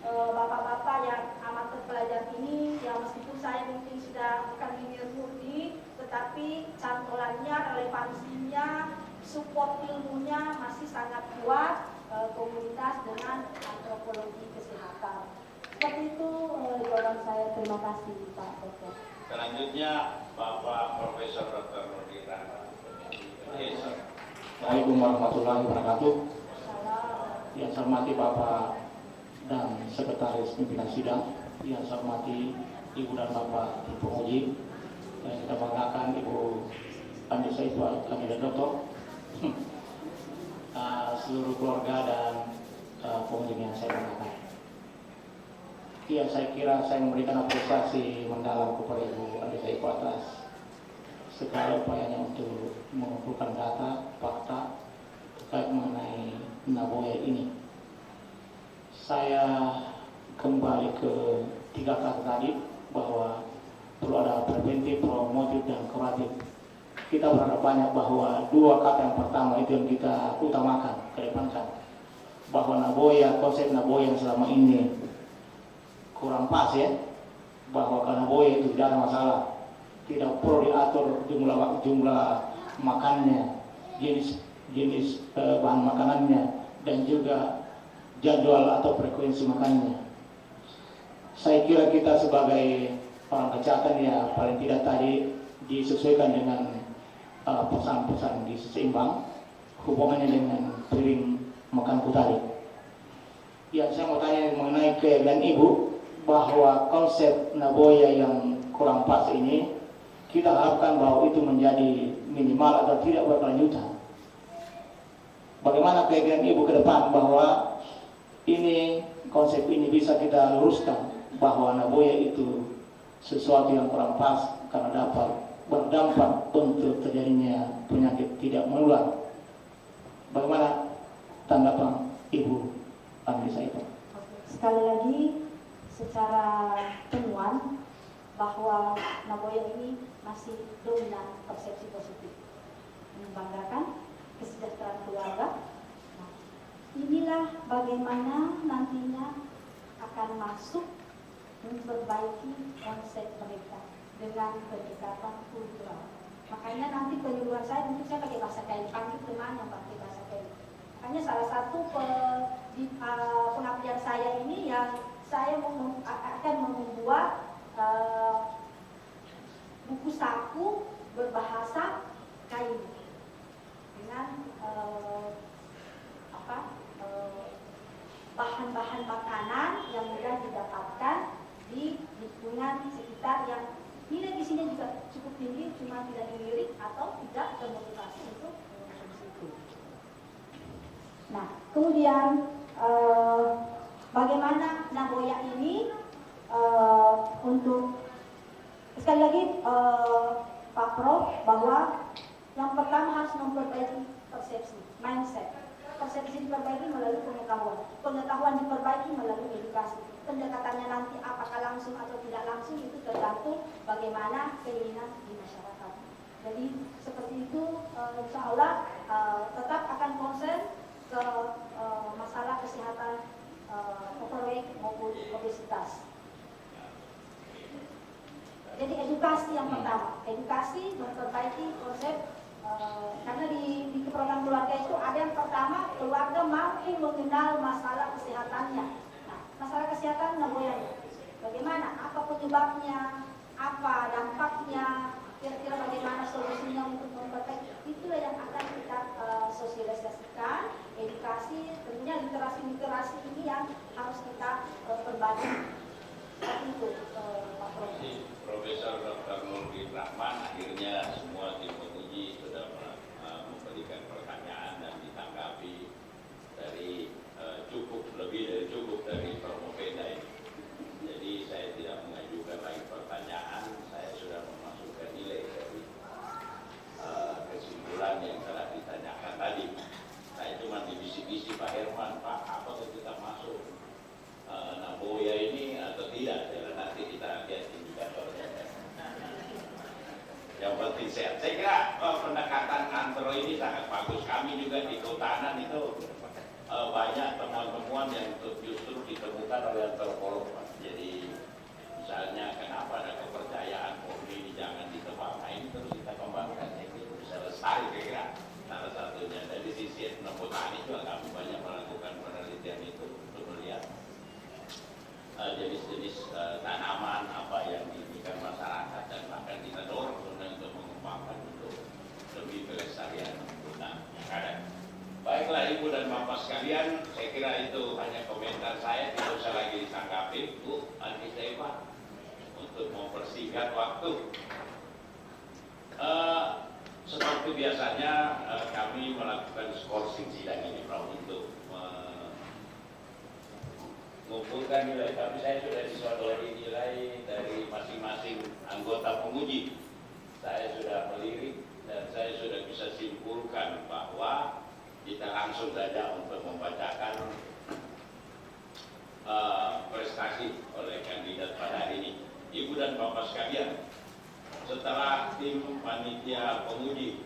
bapak-bapak yang amat terpelajar ini, yang meskipun saya mungkin sudah bukan hilir murni, tetapi cantolannya, relevansinya, support ilmunya masih sangat kuat, komunitas dengan antropologi kesehatan. Seperti itu jawaban saya. Terima kasih Pak Dokter. Selanjutnya Bapak Profesor Dr. Nurdin Rahman. Assalamualaikum warahmatullahi wabarakatuh. Yang saya hormati Bapak dan Sekretaris Pimpinan Sidang, yang saya hormati Ibu dan Bapak Ibu Penguji, yang kita banggakan Ibu Andi Saifah, kami dan Dokter, seluruh keluarga dan pengunjung yang saya banggakan. Ya, saya kira saya memberikan apresiasi mendalam kepada Ibu Andi Saifah atas segala upayanya untuk mengumpulkan data, fakta terkait mengenai Nagoya ini. Saya kembali ke 3 kata tadi bahwa perlu ada preventif, promotif, dan kuratif. Kita berharap banyak bahwa 2 kata yang pertama itu yang kita utamakan, kedepankan. Bahwa Nagoya, konsep Nagoya yang selama ini kurang pas ya, bahwa karena Nagoya itu tidak ada masalah, tidak perlu diatur jumlah makannya, jenis bahan makanannya, dan juga jadwal atau frekuensi makannya. Saya kira kita sebagai orang kesehatan ya paling tidak tadi disesuaikan dengan pesan-pesan gizi seimbang, hubungannya dengan piring makanku tadi. Ya, saya mau tanya mengenai keyakinan Ibu bahwa konsep Nagoya yang kurang pas ini kita harapkan bahwa itu menjadi minimal atau tidak berkelanjutan. Bagaimana keyakinan Ibu ke depan bahwa ini konsep ini bisa kita luruskan bahwa Nagoya itu sesuatu yang kurang pas karena dapat berdampak untuk terjadinya penyakit tidak menular. Bagaimana tanggapan Ibu Andi Saifah? Sekali lagi secara temuan bahwa Nagoya ini masih dominan persepsi positif, membanggakan kesejahteraan keluarga. Nah, inilah bagaimana nantinya akan masuk memperbaiki konsep mereka dengan pendekatan kultural. Makanya nanti penyuluhan saya mungkin saya pakai bahasa Kaili, panggil teman yang pakai bahasa Kaili. Makanya salah satu pengabdian saya ini yang saya akan membuat buku saku berbahasa Kaili dengan bahan-bahan makanan yang mudah didapatkan di lingkungan sekitar yang nilai gizinya juga cukup tinggi, cuma tidak dilirik atau Kemudian bagaimana Nagoya ini untuk sekali lagi Pak Prof bahwa yang pertama harus memperbaiki persepsi, mindset. Persepsi diperbaiki melalui pengetahuan diperbaiki melalui edukasi. Pendekatannya nanti apakah langsung atau tidak langsung itu tergantung bagaimana keinginan di masyarakat. Jadi seperti itu, insya Allah tetap akan konsen ke masalah kesehatan overweight maupun obesitas. Jadi edukasi yang pertama, edukasi memperbaiki konsep. Karena di program keluarga itu ada yang pertama, keluarga mampu mengenal masalah kesehatannya. Nah, masalah kesehatan Nagoya, bagaimana, apa penyebabnya, apa dampaknya, kira-kira bagaimana solusinya untuk memperbaiki. Itulah yang akan kita sosialisasikan, edukasi, tentunya literasi ini yang harus kita perbaiki. Seperti itu, Pak Prof. Profesor Dr. Nurdin Rahman akhirnya semua tim penguji sudah memberikan pertanyaan dan ditanggapi dari lebih dari cukup dari Promopeda ini. Jadi saya tidak mengajukan lagi pertanyaan, saya sudah memasukkan nilai dari kesimpulan yang telah ditanyakan tadi. Saya cuma dibisi-bisi Pak Herman, Pak, apakah kita masuk Nagoya ini atau tidak? Jadi nanti kita lihat indikatornya. Yang penting sehat. Saya kira pendekatan antro ini sangat bagus. Kami juga di Kehutanan itu banyak temuan-temuan yang justru ditemukan oleh antropolog. Jadi misalnya kenapa ada kepercayaan ini jangan ditebak. Nah ini terus kita kembangkan. Ini bisa lestari kira-kira salah satunya. Dari sisi etnobotani juga kami banyak melakukan penelitian itu untuk melihat jenis-jenis tanaman apa yang diinginkan masyarakat dan bahkan kita dorong untuk mengembangkan untuk lebih kelestarian hutan yang ada. Baiklah Ibu dan Bapak sekalian, saya kira itu hanya komentar saya, tidak usah lagi ditanggapi Bu Andi Saifah untuk mempersingkat waktu. Seperti biasanya kami melakukan skorsing sidang ini untuk mengumpulkan nilai, tapi saya sudah disodori nilai dari masing-masing anggota penguji. Saya sudah melirik dan saya sudah bisa simpulkan bahwa kita langsung saja untuk membacakan prestasi oleh kandidat pada hari ini. Ibu dan Bapak sekalian, setelah tim panitia penguji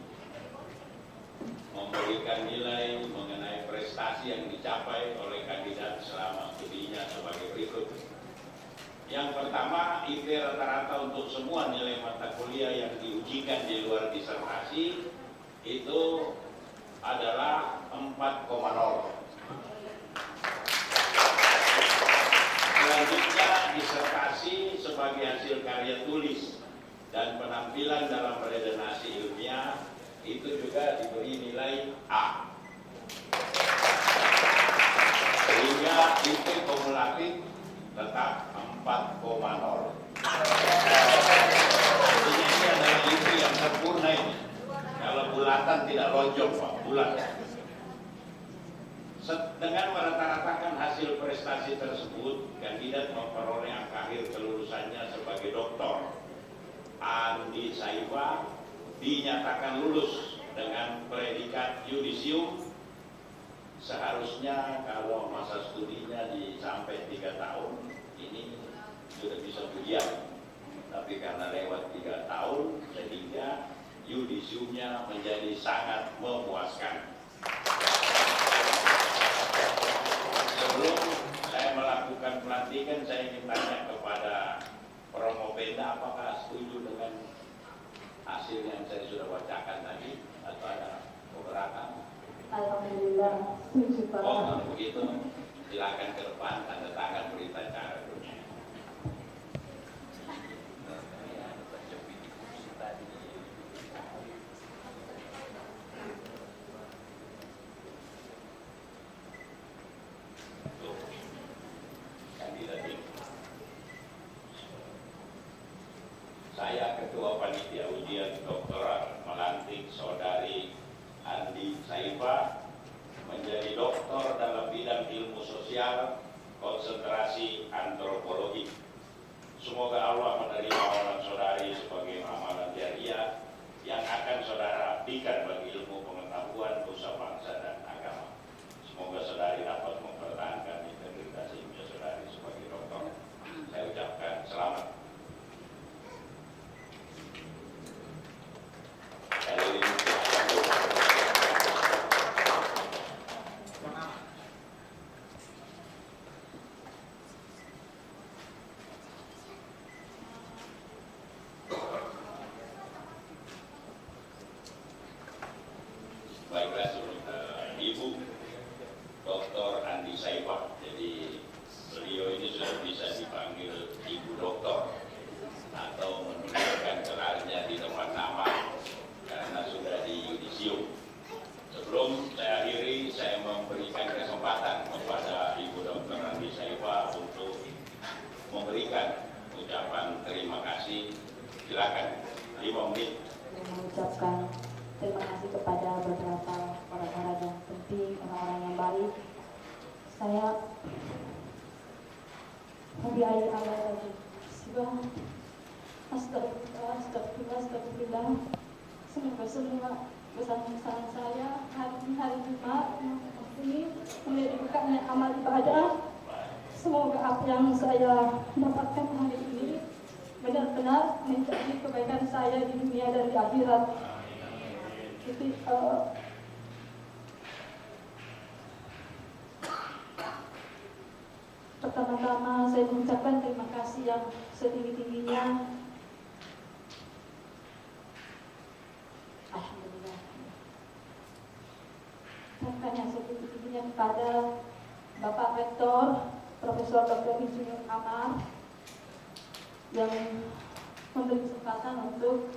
memberikan nilai mengenai prestasi yang dicapai oleh kandidat selama studinya sebagai berikut. Yang pertama, IP rata-rata untuk semua nilai mata kuliah yang diujikan di luar disertasi itu adalah 4,0. Selanjutnya, disertasi sebagai hasil karya tulis dan penampilan dalam redenasi ilmiah itu juga diberi nilai A. Sehingga IP kumulatif tetap 4,0. Artinya ini adalah IP yang sempurna ini. Kalau bulatan tidak lonjong Pak, bulat. Dengan merata-ratakan hasil prestasi tersebut, kandidat memperoleh angka akhir kelulusannya sebagai doktor. Andi Saifah dinyatakan lulus dengan predikat yudisium. Seharusnya kalau masa studinya sampai 3 tahun ini sudah bisa ujian, tapi karena lewat 3 tahun sehingga yudisiumnya menjadi sangat memuaskan. Sebelum saya melakukan pelantikan, saya ingin tanya kepada Promopeda apakah setuju dengan hasil yang saya sudah bacakan tadi atau ada keberatan? Alhamdulillah, setuju Pak. Oh, kalau begitu silakan ke depan tanda tangan berita acara dulu. Saya Ketua Panitia Ujian Doktorat melantik Saudari Andi Saifah menjadi doktor dalam sosial, konsentrasi antropologi. Semoga Allah menerima amalan saudari sebagai amalan jariah yang akan saudara abdikan bagi ilmu pengetahuan, dosa bangsa dan agama. Semoga saudari dapat mempertahankan integritas ilmu saudari sebagai dokter. Saya ucapkan selamat. Baiklah, Ibu Dr. Andi Saifah. Jadi beliau ini sudah bisa dipanggil Ibu Doktor atau menunjukkan gelarnya di tempat nama karena sudah di yudisium. Sebelum saya akhiri, saya memberikan kesempatan kepada Ibu Dr. Andi Saifah untuk memberikan ucapan terima kasih. Silakan, 5 menit. Mengucapkan terima kasih kepada beberapa orang-orang yang penting, orang-orang yang baik. Saya membiayai Allah lagi. Astagfirullah. Semoga semua pesan-pesan saya hari Jumat ini mulai dibukanya amal ibadah. Semoga apa yang saya dapatkan hari ini benar-benar menjadi kebaikan saya di dunia dan di akhirat. Jadi pertama-tama saya mengucapkan terima kasih yang setinggi-tingginya. Alhamdulillah. Bahkan yang setinggi-tingginya kepada Bapak Rektor Profesor Dr. Insinyur Amar yang memberi kesempatan untuk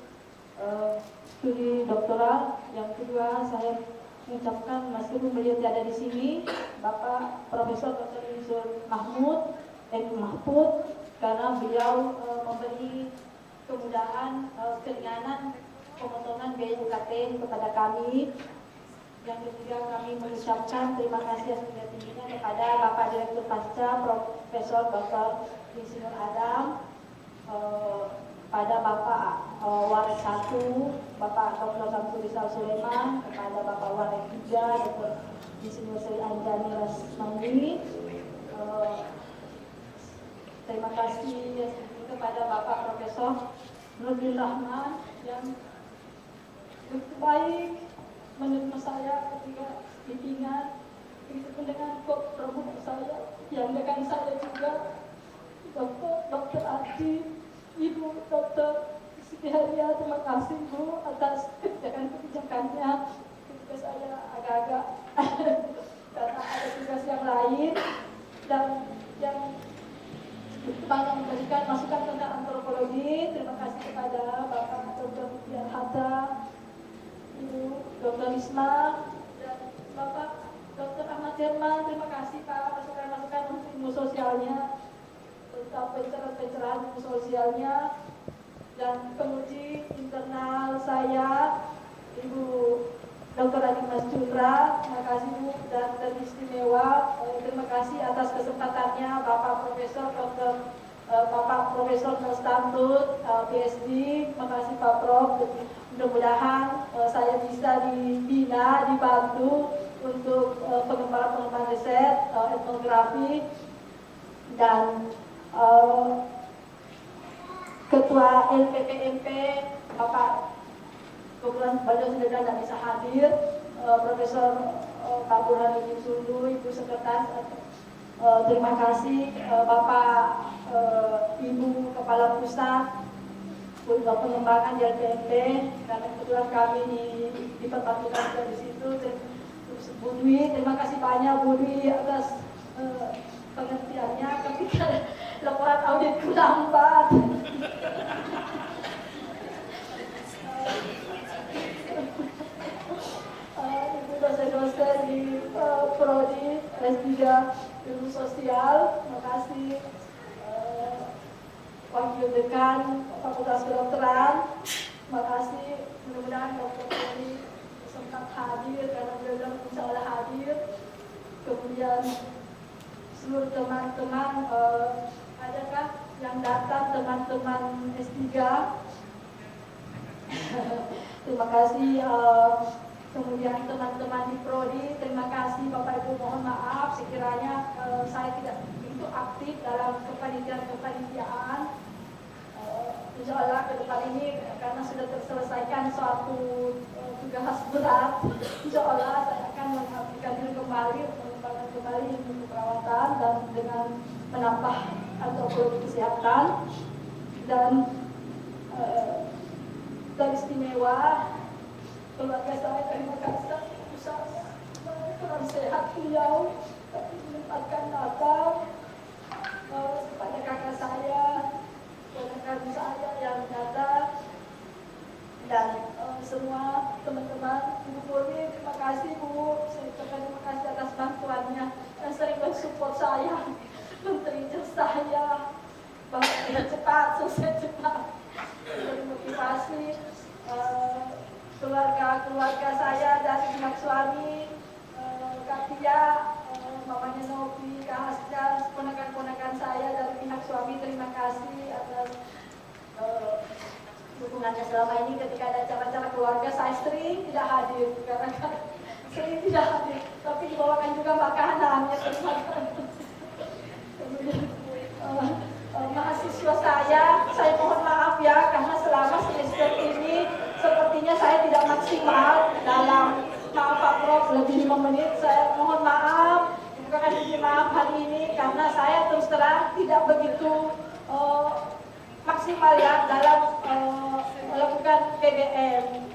studi doktoral. Yang kedua, saya mengucapkan meskipun beliau tiada di sini, Bapak Profesor Dr. Insinyur Mahfud, karena beliau memberi kemudahan keringanan pemotongan biaya UKT kepada kami. Yang ketiga, kami mengucapkan terima kasih yang setinggi-tingginya kepada Bapak Direktur Pasca Profesor Dr. Insinyur Adam, pada Bapak Waris 1, Bapak Dr. Samsul Rizal Sulaiman, kepada Bapak Waris 3, Dr. Insinyur Sri Anjani Rasmani. Terima kasih kepada Bapak Profesor Nurdin Rahman yang begitu baik menerima saya ketika bimbingan, begitu dengan program saya yang dengan saya juga Dr. Adi, Ibu Dr. Siti Haria. Terima kasih Bu atas kebijakannya ketika saya agak-agak karena ada tugas yang lain dan yang banyak memberikan masukan tentang antropologi. Terima kasih kepada Bapak Dr. Fitrian Hatta, Ibu Dr. Risma, dan Bapak Dr. Ahmad Jerman. Terima kasih Pak masukan-masukan untuk ilmu sosialnya, tentang pencerahan ilmu sosialnya, dan penguji internal saya Ibu Dr. Adi Mas Cundra. Terima kasih Bu, dan teristimewa terima kasih atas kesempatannya Bapak Profesor Dr. Bapak Profesor Nustantut, PhD. Terima kasih Pak Prof. Mudah-mudahan saya bisa dibina, dibantu untuk pengembangan riset etnografi, dan Ketua LPPMP Bapak, kebetulan beliau sudah tidak bisa hadir, Profesor Pak Burhanuddin Sundu, Ibu Sekretaris. Terima kasih Bapak Ibu Kepala Pusat untuk pengembangan di LPMP, karena kebetulan kami diperbantukan di situ. Bu Dwi, terima kasih banyak Bu Dwi atas pengertiannya ketika laporan auditku lambat. Ibu dosen-dosen di Prodi S3 Ilmu Sosial, terima kasih. Wakil Dekan Fakultas Kedokteran, terima kasih. Mudah-mudahan Dr. Ferry sempat hadir karena beliau insya Allah hadir. Kemudian seluruh teman-teman, adakah yang datang teman-teman S3? Terima kasih. Kemudian teman-teman di Prodi, terima kasih Bapak Ibu, mohon maaf sekiranya saya tidak begitu aktif dalam kepanitiaan. Insya Allah ke depan ini karena sudah terselesaikan suatu tugas berat, insya Allah saya akan mengabdikan diri kembali, mengembangkan kembali ilmu keperawatan dan dengan menambah antropologi kesehatan dan istimewa keluarga saya. Terima kasih kurang sehat beliau, tapi menyempatkan datang kepada kakak saya, ponakan saya yang datang, dan semua teman-teman. Ibu Purni, terima kasih Bu, saya ucapkan terima kasih atas bantuannya yang sering mensupport saya, men-trigger saya bahwa tidak cepat, selesai cepat, dari motivasi. Keluarga saya dari pihak suami, Kak Tia, mamanya Novi, Kak Haskan, ponakan-ponakan saya dari pihak suami, terima kasih atas dukungannya selama ini. Ketika ada acara-acara keluarga saya sering tidak hadir, karena sering tidak hadir, tapi dibawakan juga makanan, ya terima kasih. Kemudian mahasiswa saya mohon maaf ya, karena selama semester ini sepertinya saya tidak maksimal dalam, maaf Pak Prof, lebih 5 menit, saya mohon maaf, bukan maaf hari ini karena saya terus terang tidak begitu maksimal ya dalam melakukan PBM.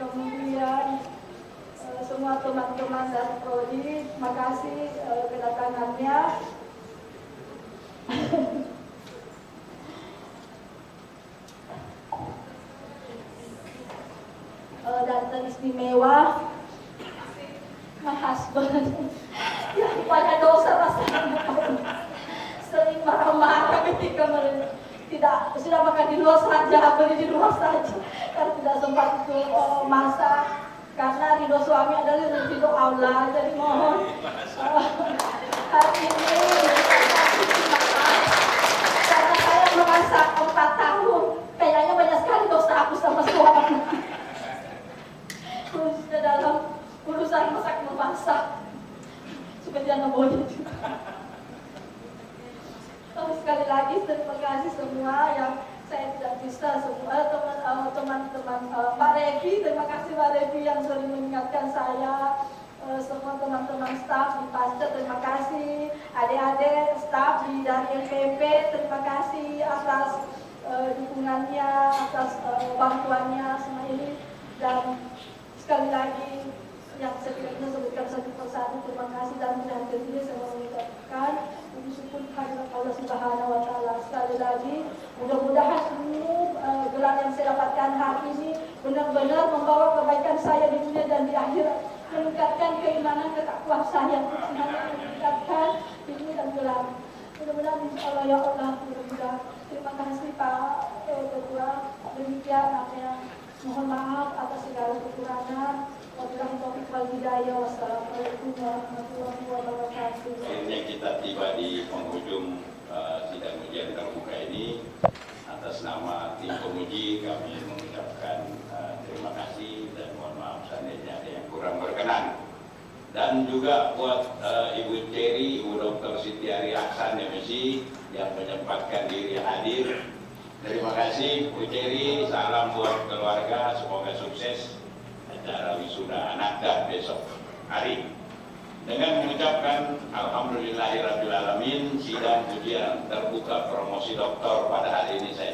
Kemudian semua teman-teman dari Prodi, terima kasih kedatangannya. Dan teristimewa my husband yang banyak dosa rasanya, sering marah-marah ketika tidak sudah makan di luar saja, beli di luar saja karena tidak sempat itu masak, karena ridho suami adalah ridho Allah. Jadi mohon hari ini karena saya memasak 4 tahun, kayaknya banyak sekali dosa aku sama suami, khususnya dalam urusan masak memasak, seperti anak bodoh juga. Sekali lagi terima kasih semua yang saya tidak bisa, semua teman-teman Mbak Revi, terima kasih Mbak Revi yang sering mengingatkan saya, semua teman-teman staf di Pasca, terima kasih, adik-adik staf dari LPP, terima kasih atas dukungannya, atas bantuannya semua ini. Dan sekali lagi yang sekiranya sebutkan satu persatu, terima kasih, dan dengan ini saya mengucapkan bersyukur kehadirat Allah Subhanahu wa Ta'ala. Sekali lagi, mudah-mudahan ini gelar yang saya dapatkan hari ini benar-benar membawa kebaikan saya di dunia dan di akhirat, meningkatkan keimanan, ketakwaan saya, meningkatkan ilmu dan gelar. Mudah-mudahan insya Allah, ya Allah, mudah-mudahan. Terima kasih Pak Ketua. Demikian yang mohon maaf atas segala kekurangan. Wabillahi taufiq wal hidayah. Wassalamualaikum warahmatullahi wabarakatuh. Akhirnya kita tiba di penghujung sidang ujian terbuka ini. Atas nama tim penguji kami mengucapkan terima kasih dan mohon maaf seandainya ada yang kurang berkenan. Dan juga buat Ibu Cherry, Ibu Dr. Sitiari Aksan MSI yang menyempatkan diri hadir. Terima kasih Bu Cherry, salam buat keluarga, semoga sukses acara wisuda anak dan besok hari. Dengan mengucapkan Alhamdulillahirrabbilalamin, sidang ujian terbuka promosi doktor pada hari ini saya